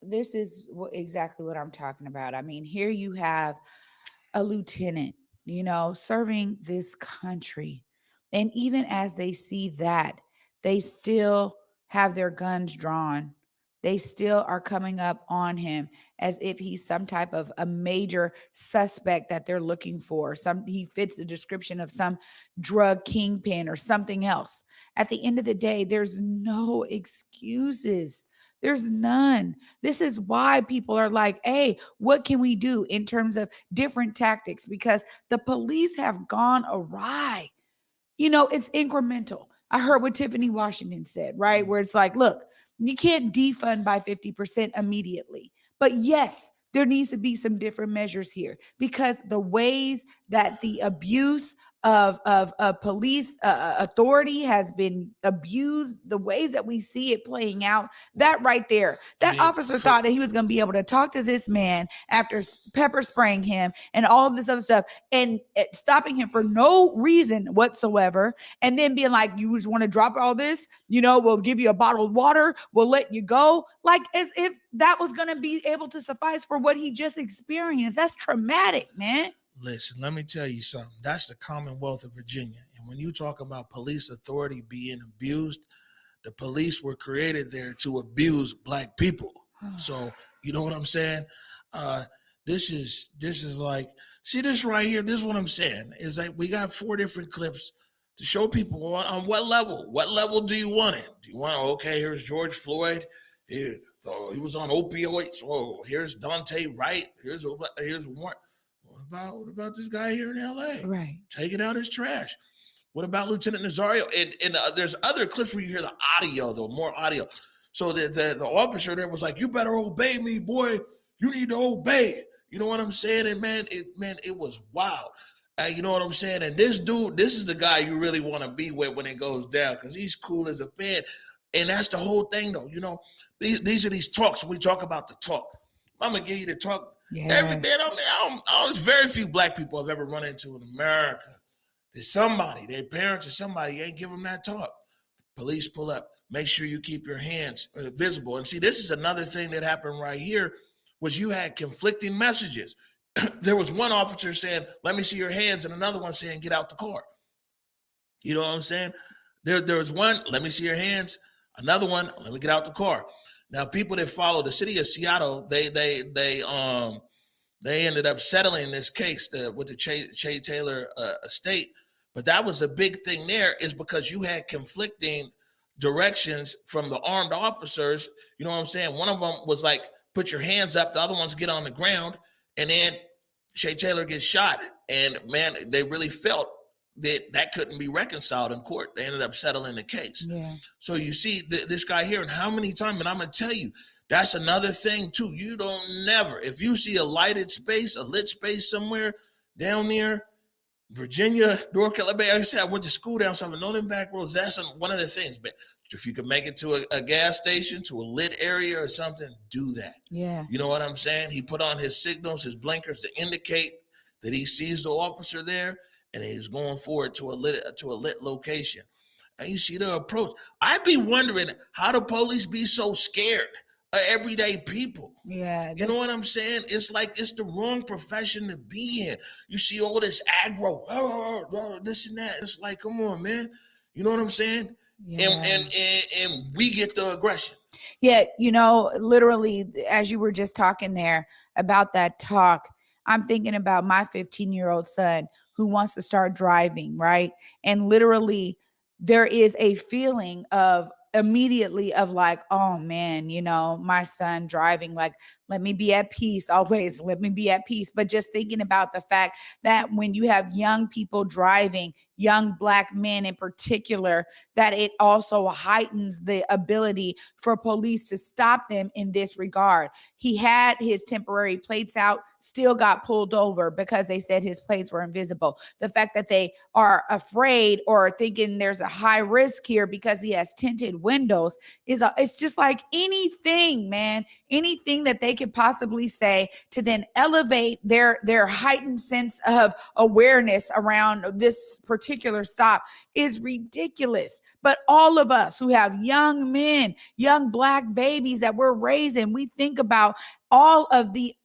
This is exactly what I'm talking about. I mean, here you have a lieutenant, serving this country. And even as they see that, they still have their guns drawn. They still are coming up on him as if he's some type of a major suspect that they're looking for. He fits the description of some drug kingpin or something else. At the end of the day, there's no excuses. There's none. This is why people are like, hey, what can we do in terms of different tactics? Because the police have gone awry. You know, it's incremental. I heard what Tiffany Washington said, right? Where it's like, look, you can't defund by 50% immediately. But yes, there needs to be some different measures here, because the ways that the abuse of police authority has been abused, the ways that we see it playing out, that right there, that officer thought that he was going to be able to talk to this man after pepper spraying him and all of this other stuff, and stopping him for no reason whatsoever, and then being like, you just want to drop all this, you know, we'll give you a bottle of water, we'll let you go, like as if that was going to be able to suffice for what he just experienced. That's traumatic, man. Listen, let me tell you something. That's the Commonwealth of Virginia. And when you talk about police authority being abused, the police were created there to abuse Black people. So, you know what I'm saying? This is like, see this right here? This is what I'm saying. Is like we got 4 different clips to show people on what level. What level do you want it? Do you want, okay, here's George Floyd. Here, so he was on opioids. Oh, here's Daunte Wright. Here's Warren. What about this guy here in LA? Right. Taking out his trash. What about Lieutenant Nazario? And there's other clips where you hear the audio, though, more audio. So the officer there was like, you better obey me, boy. You need to obey. You know what I'm saying? And man, it was wild. You know what I'm saying? And this dude, this is the guy you really want to be with when it goes down, because he's cool as a fan. And that's the whole thing, though. You know, these are these talks. We talk about the talk. I'm gonna give you the talk. Yes. Every day. There's very few Black people I've ever run into in America. There's somebody, their parents or somebody ain't give them that talk. Police pull up. Make sure you keep your hands visible. And see, this is another thing that happened right here, was you had conflicting messages. There was one officer saying, "Let me see your hands," and another one saying, "Get out the car." You know what I'm saying? There was one, "Let me see your hands." Another one, "Let me get out the car." Now, people that follow the city of Seattle, they ended up settling this case with the Che Taylor estate. But that was a big thing there, is because you had conflicting directions from the armed officers. You know what I'm saying? One of them was like, put your hands up. The other ones get on the ground. And then Che Taylor gets shot. And man, they really felt that couldn't be reconciled in court. They ended up settling the case. Yeah. So you see this guy here, and how many times, and I'm going to tell you, that's another thing too. You don't never, if you see a lit space somewhere down there, Virginia, North Carolina, like I said, I went to school down some of Northern back roads. That's one of the things. But if you could make it to a gas station, to a lit area or something, do that. Yeah. You know what I'm saying? He put on his signals, his blinkers to indicate that he sees the officer there, and he's going forward to a lit location. And you see the approach. I'd be wondering, how do police be so scared of everyday people? Yeah. You know what I'm saying? It's like it's the wrong profession to be in. You see all this aggro, this and that. It's like, come on, man. You know what I'm saying? Yeah. And we get the aggression. Yeah, you know, literally, as you were just talking there about that talk, I'm thinking about my 15-year-old son who wants to start driving, right? And literally, there is a feeling of immediately of like, oh man, you know, my son driving, like, let me be at peace always, let me be at peace. But just thinking about the fact that when you have young people driving, young Black men in particular, that it also heightens the ability for police to stop them in this regard. He had his temporary plates out, still got pulled over because they said his plates were invisible. The fact that they are afraid or thinking there's a high risk here because he has tinted windows it's just like anything, man, anything that they could possibly say to then elevate their heightened sense of awareness around this particular stop is ridiculous. But all of us who have young men, young Black babies that we're raising, we think about all of the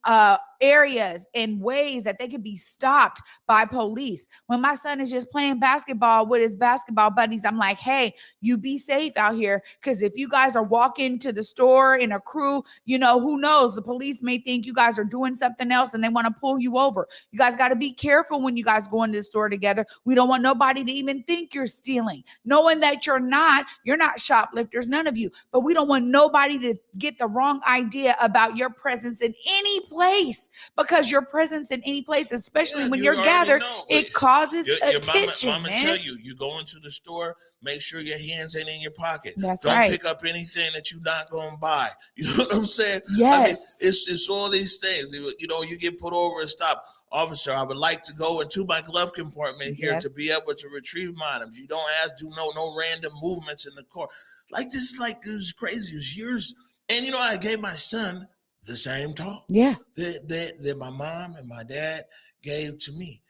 areas and ways that they could be stopped by police. When my son is just playing basketball with his basketball buddies, I'm like, hey, you be safe out here. Because if you guys are walking to the store in a crew, you know, who knows? The police may think you guys are doing something else and they want to pull you over. You guys got to be careful when you guys go into the store together. We don't want nobody to even think you're stealing, knowing that you're not shoplifters, none of you. But we don't want nobody to get the wrong idea about your presence in any place, because your presence in any place, especially when you're gathered, it causes attention. Your mama tell you, you go into the store, make sure your hands ain't in your pocket. That's Don't right. pick up anything that you're not going to buy. You know what I'm saying? Yes. I mean, it's all these things. You know, you get put over and stopped. Officer, I would like to go into my glove compartment here to be able to retrieve my items. You don't do no random movements in the car. Like this, it was crazy. It was years. And, you know, I gave my son the same talk that my mom and my dad gave to me.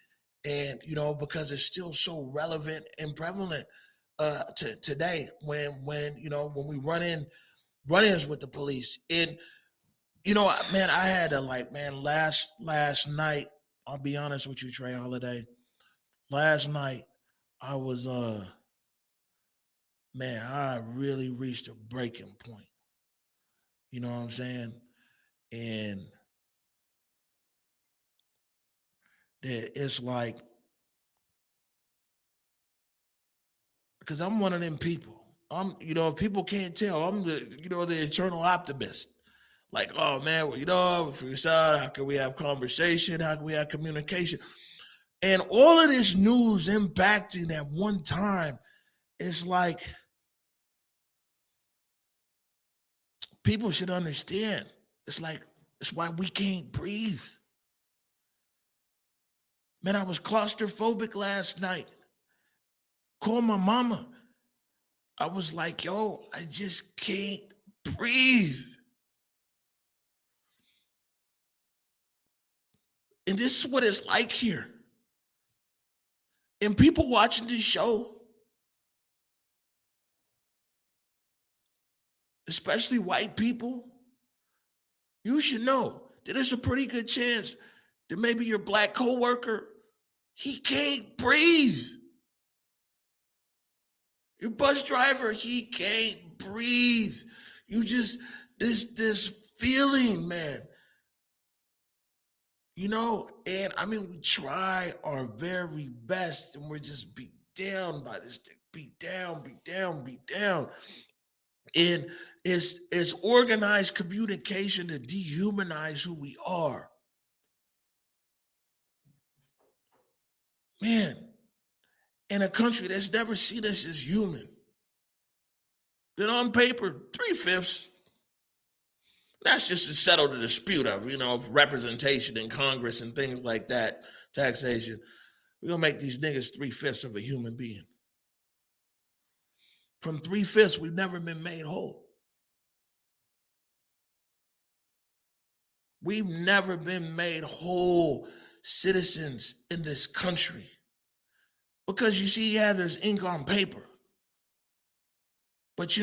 And, you know, because it's still so relevant and prevalent to today when we run-ins with the police. And, you know, man, I had to last night, I'll be honest with you, Trey Holiday. Last night, I was, I really reached a breaking point. You know what I'm saying? And it's like, because I'm one of them people. If people can't tell, I'm the eternal optimist. Like, oh man, well, we figure this out. How can we have conversation? How can we have communication? And all of this news impacting at one time, it's like people should understand. It's why we can't breathe. Man, I was claustrophobic last night. Called my mama. I was like, yo, I just can't breathe. And this is what it's like here. And people watching this show, especially white people, you should know that there's a pretty good chance that maybe your black coworker, he can't breathe. Your bus driver, he can't breathe. You just, this feeling, man. You know, and I mean, we try our very best and we're just beat down by this thing. Beat down. And it's organized communication to dehumanize who we are. Man, in a country that's never seen us as human, then on paper, 3/5. That's just to settle the dispute of representation in Congress and things like that, taxation. We're going to make these niggas 3/5 of a human being. From 3/5, we've never been made whole. We've never been made whole citizens in this country. Because you see, there's ink on paper. But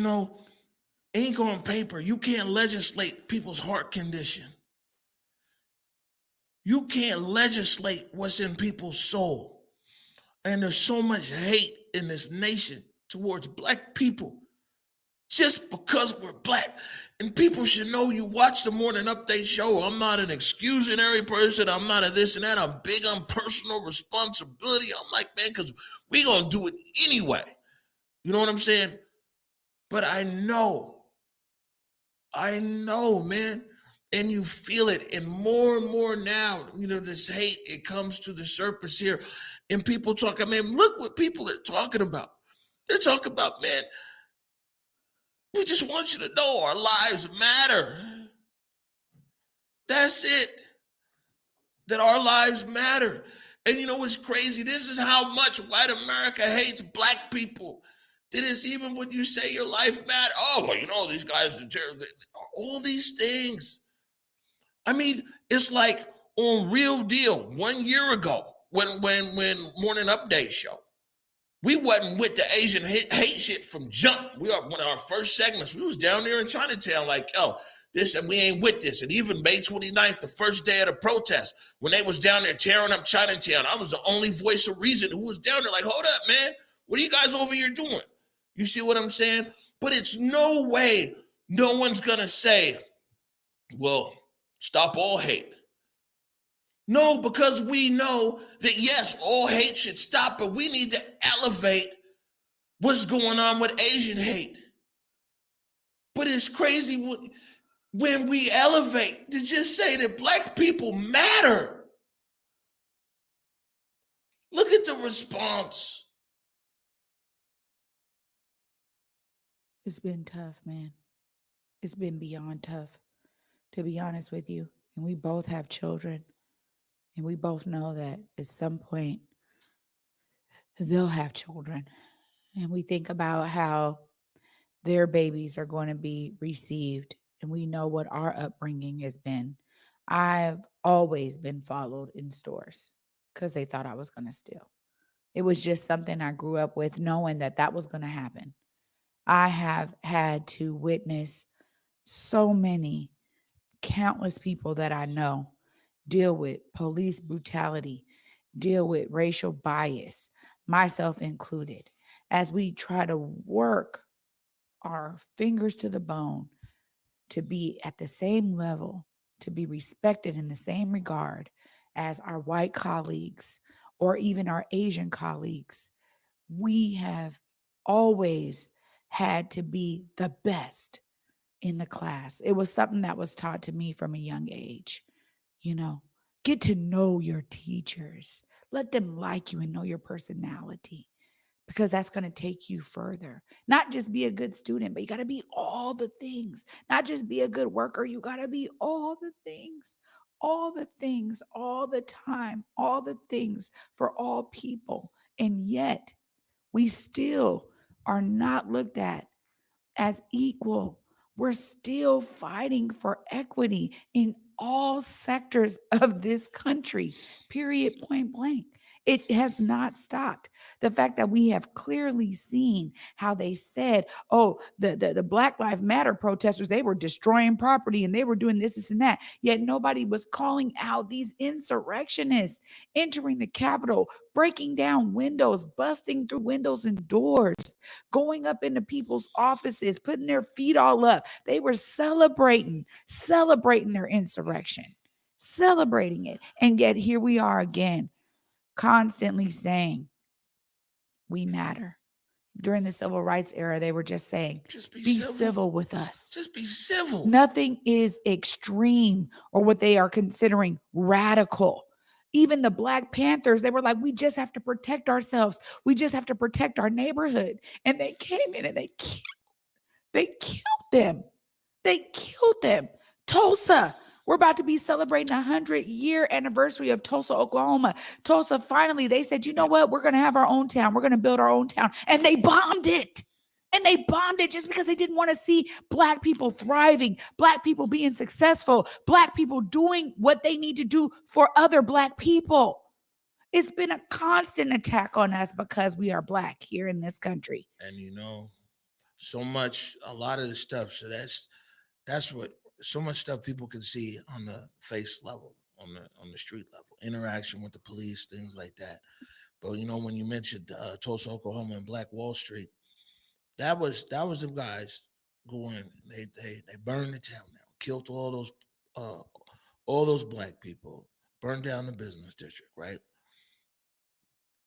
ink on paper, you can't legislate people's heart condition. You can't legislate what's in people's soul. And there's so much hate in this nation towards black people just because we're black. And people should know, you watch the Morning Update show. I'm not an exclusionary person. I'm not a this and that. I'm big on personal responsibility. I'm like, man, because we're going to do it anyway. You know what I'm saying? But I know, man, and you feel it. And more now, this hate, it comes to the surface here. And people talk, look what people are talking about. They're talking about, man, we just want you to know our lives matter. That's it. That our lives matter. And you know what's crazy? This is how much white America hates black people. That is, even when you say your life matters. Oh, well, these guys are terrible. All these things. I mean, it's like on Real Deal 1 year ago when Morning Update show. We wasn't with the Asian hate shit from jump. We are one of our first segments. We was down there in Chinatown like, this and we ain't with this. And even May 29th, the first day of the protest, when they was down there tearing up Chinatown, I was the only voice of reason who was down there like, hold up, man. What are you guys over here doing? You see what I'm saying? But it's no way no one's going to say, well, stop all hate. No, because we know that, yes, all hate should stop, but we need to elevate what's going on with Asian hate. But it's crazy when we elevate to just say that Black people matter. Look at the response. It's been tough, man. It's been beyond tough, to be honest with you. And we both have children. And we both know that at some point they'll have children. And we think about how their babies are going to be received. And we know what our upbringing has been. I've always been followed in stores because they thought I was going to steal. It was just something I grew up with, knowing that that was going to happen. I have had to witness so many, countless people that I know deal with police brutality, deal with racial bias, myself included, as we try to work our fingers to the bone to be at the same level, to be respected in the same regard as our white colleagues or even our Asian colleagues. We have always had to be the best in the class. It was something that was taught to me from a young age. You know, get to know your teachers. Let them like you and know your personality, because that's going to take you further. Not just be a good student, but you got to be all the things. Not just be a good worker. You got to be all the things, all the things, all the time, all the things for all people. And yet we still are not looked at as equal. We're still fighting for equity in all sectors of this country, period, point blank. It has not stopped. The fact that we have clearly seen how they said, oh, the Black Lives Matter protesters, they were destroying property and they were doing this and that. Yet nobody was calling out these insurrectionists entering the Capitol, breaking down windows, busting through windows and doors, going up into people's offices, putting their feet all up. They were celebrating their insurrection, celebrating it. And yet here we are again, constantly saying we matter. During the civil rights era, they were just saying, just be civil with us. Just be civil. Nothing is extreme or what they are considering radical. Even the Black Panthers, they were like, we just have to protect ourselves. We just have to protect our neighborhood. And they came in and they killed them. They killed them. Tulsa. We're about to be celebrating a 100-year anniversary of Tulsa, Oklahoma. Tulsa, finally, they said, you know what? We're going to have our own town. We're going to build our own town. And they bombed it. And they bombed it just because they didn't want to see Black people thriving, Black people being successful, Black people doing what they need to do for other Black people. It's been a constant attack on us because we are Black here in this country. And you know, so much, a lot of the stuff. So that's what, so much stuff people can see on the face level, on the street level, interaction with the police, things like that. But you know, when you mentioned Tulsa, Oklahoma, and Black Wall Street, that was them guys going. They burned the town down, killed all those Black people, burned down the business district, right?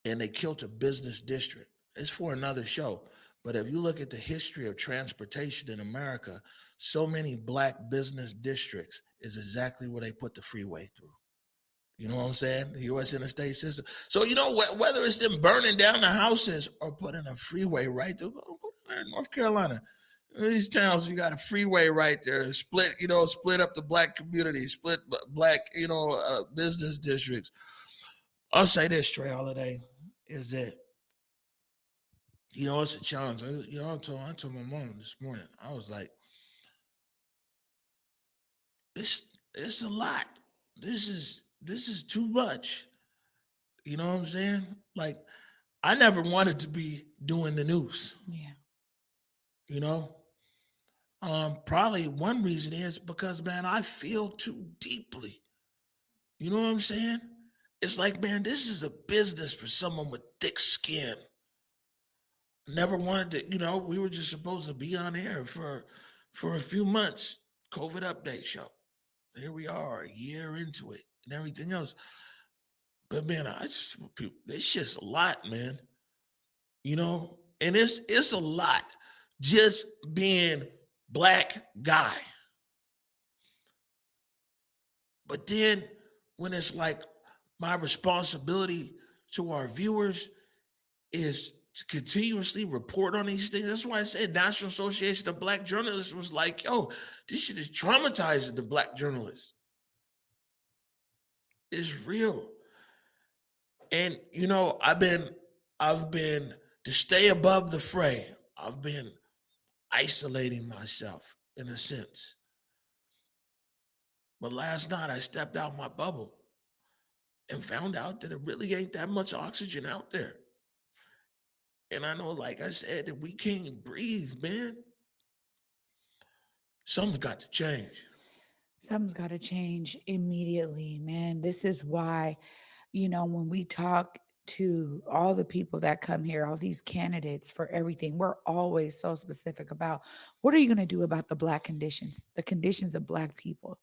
And they killed a business district. It's for another show. But if you look at the history of transportation in America, so many Black business districts is exactly where they put the freeway through. You know what I'm saying? The U.S. interstate system. So, you know, whether it's them burning down the houses or putting a freeway right through, go there in North Carolina. These towns, you got a freeway right there, split up the Black community, split Black, business districts. I'll say this, Trey Holiday, is that, it's a challenge. I told my mom this morning, I was like, it's a lot. This is too much. You know what I'm saying? Like, I never wanted to be doing the news. Yeah. You know? Probably one reason is because, man, I feel too deeply. You know what I'm saying? It's like, man, this is a business for someone with thick skin. Never wanted to, we were just supposed to be on air for a few months. COVID update show. Here we are, a year into it and everything else. But man, it's just a lot, man. And it's a lot just being black guy. But then when it's like my responsibility to our viewers is to continuously report on these things. That's why I said National Association of Black Journalists was like, yo, this shit is traumatizing the black journalists. It's real. And I've been to stay above the fray. I've been isolating myself in a sense. But last night I stepped out my bubble and found out that it really ain't that much oxygen out there. And I know, like I said, that we can't breathe, man. Something's got to change. Something's got to change immediately, man. This is why, when we talk to all the people that come here, all these candidates for everything, we're always so specific about what are you going to do about the Black conditions, the conditions of Black people.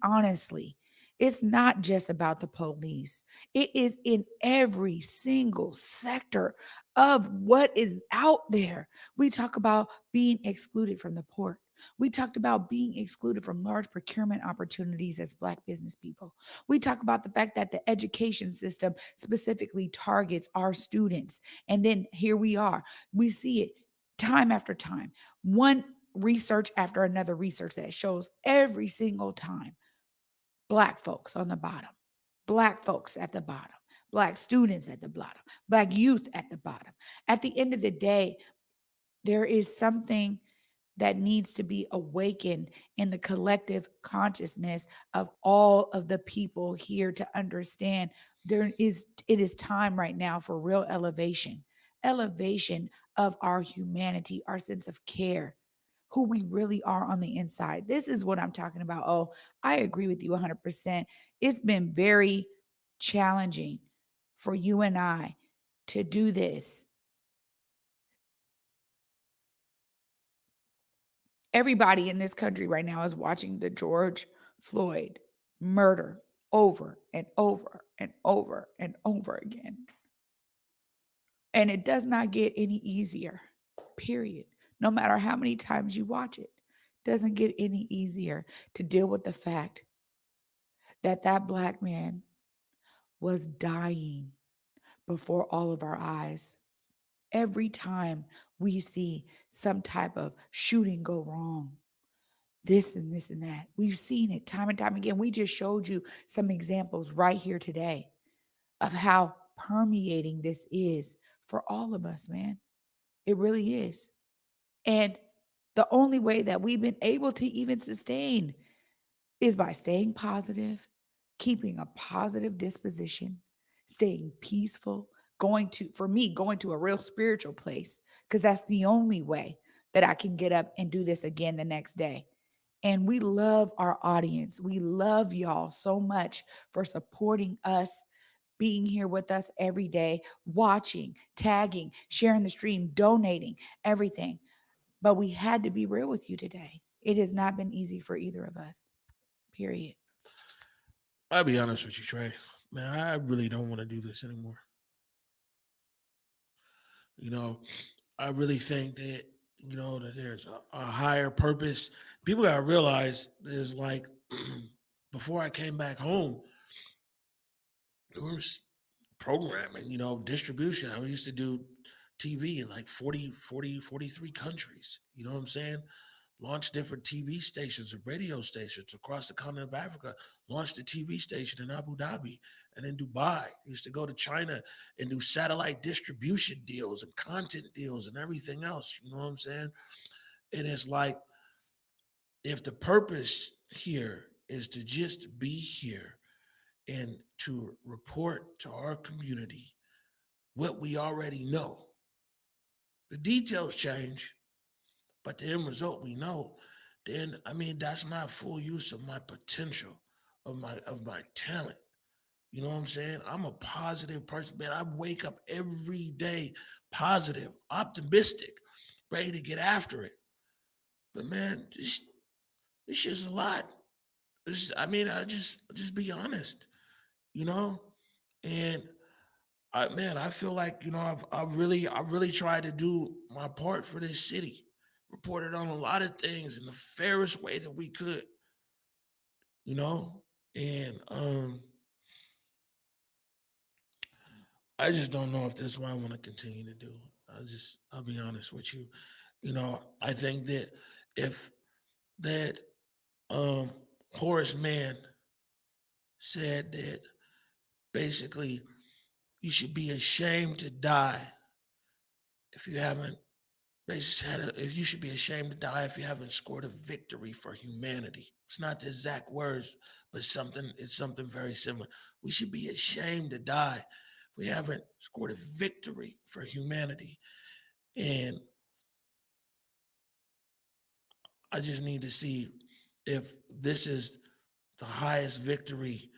Honestly, it's not just about the police. It is in every single sector of what is out there. We talk about being excluded from the port. We talked about being excluded from large procurement opportunities as Black business people. We talk about the fact that the education system specifically targets our students. And then here we are. We see it time after time. One research after another research that shows every single time Black folks on the bottom, Black folks at the bottom, Black students at the bottom, Black youth at the bottom. At the end of the day, there is something that needs to be awakened in the collective consciousness of all of the people here to understand it is time right now for real elevation of our humanity, our sense of care, who we really are on the inside. This is what I'm talking about. Oh, I agree with you 100%. It's been very challenging for you and I to do this. Everybody in this country right now is watching the George Floyd murder over and over and over and over again. And it does not get any easier, period. No matter how many times you watch it, doesn't get any easier to deal with the fact that that Black man was dying before all of our eyes. Every time we see some type of shooting go wrong, this and this and that, we've seen it time and time again. We just showed you some examples right here today of how permeating this is for all of us, man. It really is. And the only way that we've been able to even sustain is by staying positive, keeping a positive disposition, staying peaceful, going to a real spiritual place, because that's the only way that I can get up and do this again the next day. And we love our audience. We love y'all so much for supporting us, being here with us every day, watching, tagging, sharing the stream, donating, everything. But we had to be real with you today. It has not been easy for either of us, period. I'll be honest with you, Trey. Man, I really don't want to do this anymore. I really think that, that there's a higher purpose. People got to realize there's like, before I came back home, there was programming, distribution. I used to do TV in like 43 countries. You know what I'm saying? Launched different TV stations and radio stations across the continent of Africa, launched a TV station in Abu Dhabi and in Dubai. Used to go to China and do satellite distribution deals and content deals and everything else. You know what I'm saying? And it's like, if the purpose here is to just be here and to report to our community what we already know, the details change, but the end result we know, then I mean that's not full use of my potential, of my talent. You know what I'm saying? I'm a positive person, man. I wake up every day positive, optimistic, ready to get after it. But man, this shit's a lot. I just be honest, you know? And I feel like, I really tried to do my part for this city. Reported on a lot of things in the fairest way that we could, you know? And I just don't know if that's what I want to continue to do. I'll be honest with you. I think that if that Horace Mann said that basically you should be ashamed to die if you haven't if you should be ashamed to die if you haven't scored a victory for humanity. It's not the exact words, but it's something very similar. We should be ashamed to die if we haven't scored a victory for humanity. And I just need to see if this is the highest victory,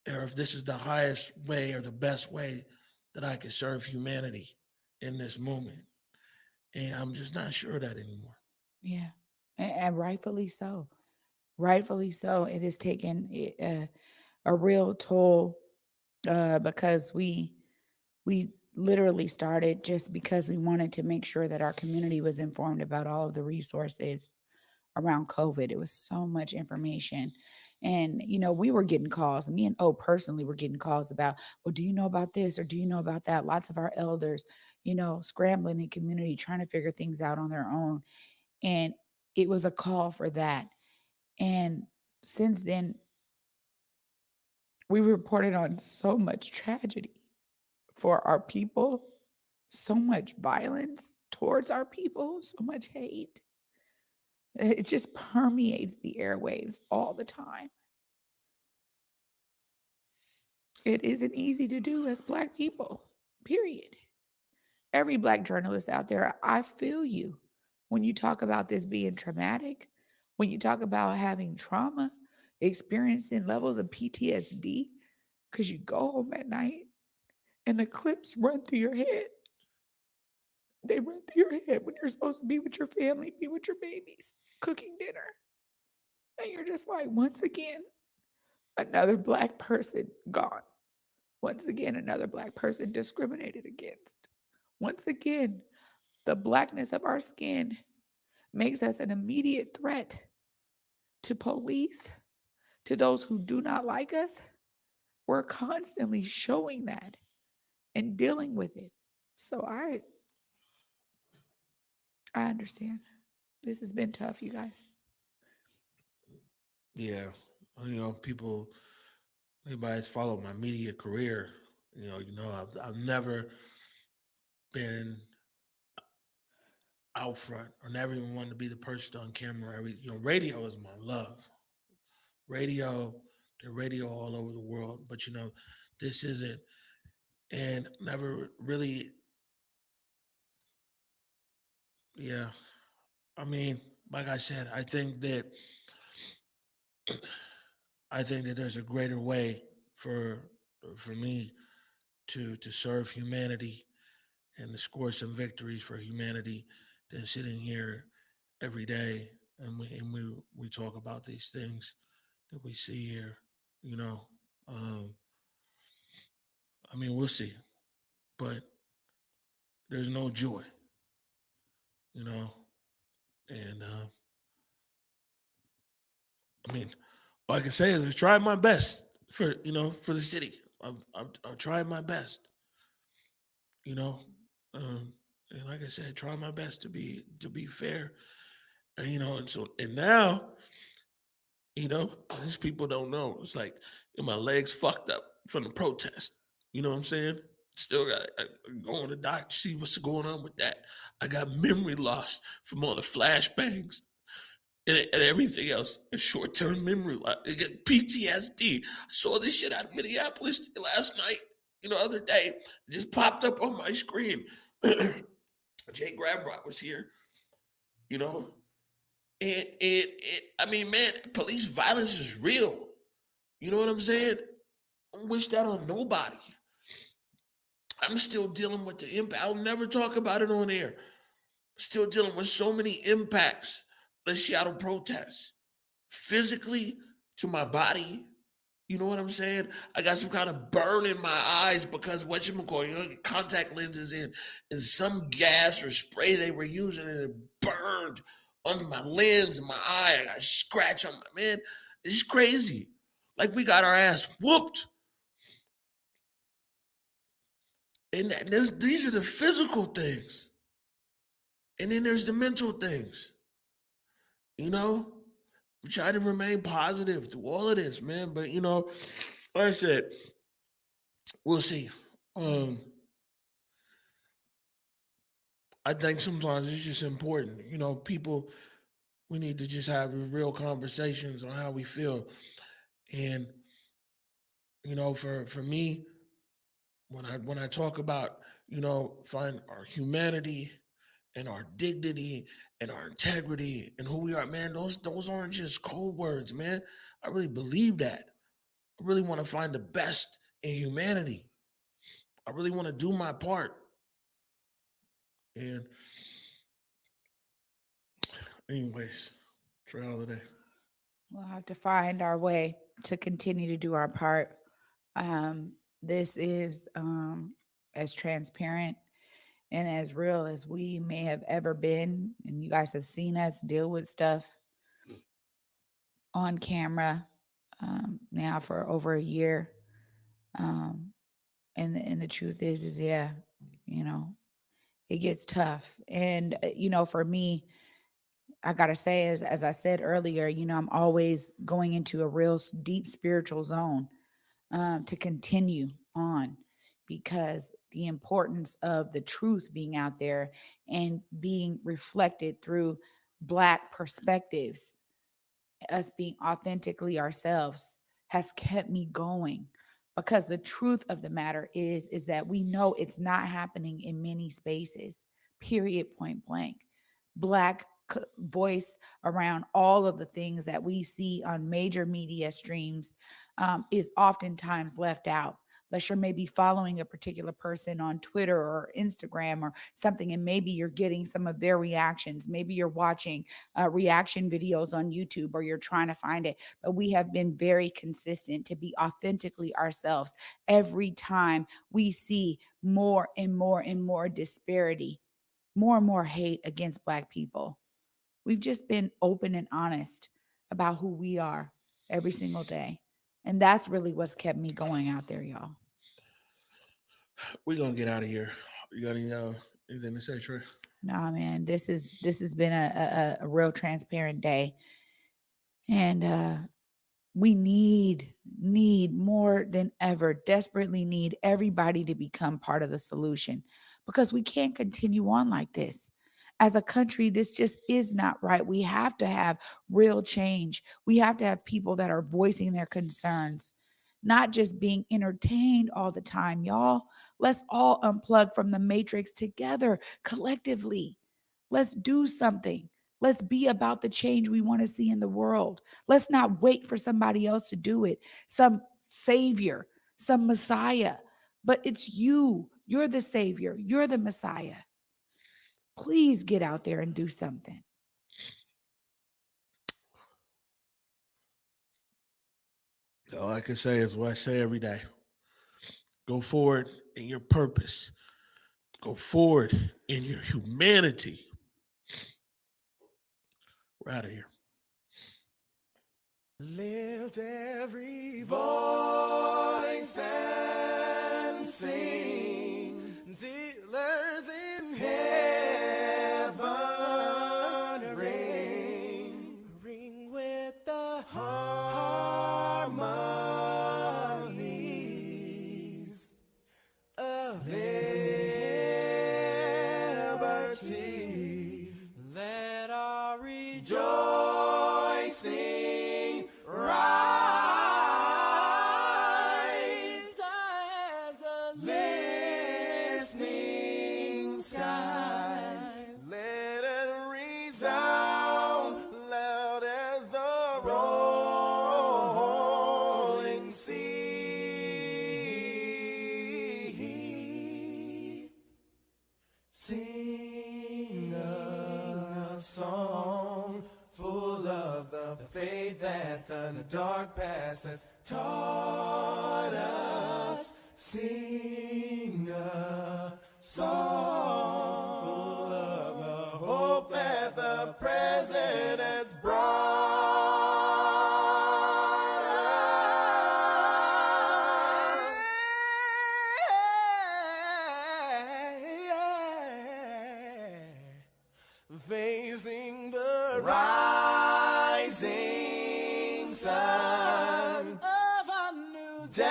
or if this is the highest way or the best way that I can serve humanity in this moment. And I'm just not sure of that anymore. Yeah. And rightfully so. Rightfully so. It has taken a real toll because we literally started just because we wanted to make sure that our community was informed about all of the resources around COVID. It was so much information. And, we were getting calls. Me and O personally were getting calls about, well, do you know about this or do you know about that? Lots of our elders, scrambling in community, trying to figure things out on their own. And it was a call for that. And since then, we reported on so much tragedy for our people, so much violence towards our people, so much hate. It just permeates the airwaves all the time. It isn't easy to do as Black people, period. Every Black journalist out there, I feel you when you talk about this being traumatic, when you talk about having trauma, experiencing levels of PTSD, because you go home at night and the clips run through your head. They run through your head when you're supposed to be with your family, be with your babies, cooking dinner. And you're just like, once again, another Black person gone. Once again, another Black person discriminated against. Once again, the Blackness of our skin makes us an immediate threat to police, to those who do not like us. We're constantly showing that and dealing with it. So I understand. This has been tough, you guys. Yeah. Anybody that's followed my media career, I've never been out front or never even wanted to be the person on camera. Radio is my love. The radio all over the world, but this isn't, and never really. Yeah, like I said, I think that there's a greater way for me to serve humanity and to score some victories for humanity than sitting here every day and we talk about these things that we see here. We'll see, but there's no joy, and all I can say is I tried my best for the city. I've tried my best, and like I said, try my best to be fair, and now, these people don't know. It's like my legs fucked up from the protest. You know what I'm saying? Still got go on the doctor, see what's going on with that. I got memory loss from all the flashbangs and everything else. A short-term memory loss. I get PTSD. I saw this shit out of Minneapolis last night. Other day, it just popped up on my screen. Jay Grabrot was here. you know? And I mean, man, police violence is real. You know what I'm saying? I don't wish that on nobody. I'm still dealing with the impact. I'll never talk about it on air. Still dealing with so many impacts of the Seattle protests. Physically, to my body. You know what I'm saying? I got some kind of burn in my eyes because contact lenses in, and some gas or spray they were using, and it burned under my lens and my eye. I got a scratch on my, man. It's crazy. Like we got our ass whooped. And these are the physical things. And then there's the mental things. You know? We try to remain positive through all of this, man. But, you know, like I said, we'll see. I think sometimes it's just important. You know, people, we need to just have real conversations on how we feel. And, you know, for me, when I talk about, you know, find our humanity and our dignity and our integrity and who we are, man, those aren't just code words, man. I really believe that. I really want to find the best in humanity. I really want to do my part. And anyways, Trey Holiday. We'll have to find our way to continue to do our part. This is as transparent and as real as we may have ever been. And you guys have seen us deal with stuff on camera now for over a year. And the truth is yeah, you know, it gets tough. And, you know, for me, I got to say, as I said earlier, you know, I'm always going into a real deep spiritual zone to continue on, because the importance of the truth being out there and being reflected through Black perspectives, us being authentically ourselves, has kept me going. Because the truth of the matter is that we know it's not happening in many spaces, period, point blank. Black voice around all of the things that we see on major media streams is oftentimes left out. Unless you're maybe following a particular person on Twitter or Instagram or something, and maybe you're getting some of their reactions. Maybe you're watching reaction videos on YouTube, or you're trying to find it. But we have been very consistent to be authentically ourselves every time we see more and more and more disparity, more and more hate against Black people. We've just been open and honest about who we are every single day. And that's really what's kept me going out there, y'all. We're going to get out of here. You got anything to say, Trey? Nah, man, this has been a real transparent day. And we need more than ever, desperately need everybody to become part of the solution, because we can't continue on like this. As a country, this just is not right. We have to have real change. We have to have people that are voicing their concerns, not just being entertained all the time, y'all. Let's all unplug from the matrix together, collectively. Let's do something. Let's be about the change we want to see in the world. Let's not wait for somebody else to do it, some savior, some Messiah. But it's you. You're the savior. You're the Messiah. Please get out there and do something. All I can say is what I say every day. Go forward in your purpose. Go forward in your humanity. We're out of here. Lift every voice and sing till earth in heaven ring with the harmonies of liberty. Let our rejoicing rise as the listening skies. Let it resound. Sing a song full of the faith that the dark past has taught us. Sing a song full of the hope that the present has brought us. Facing the rising sun of a new day.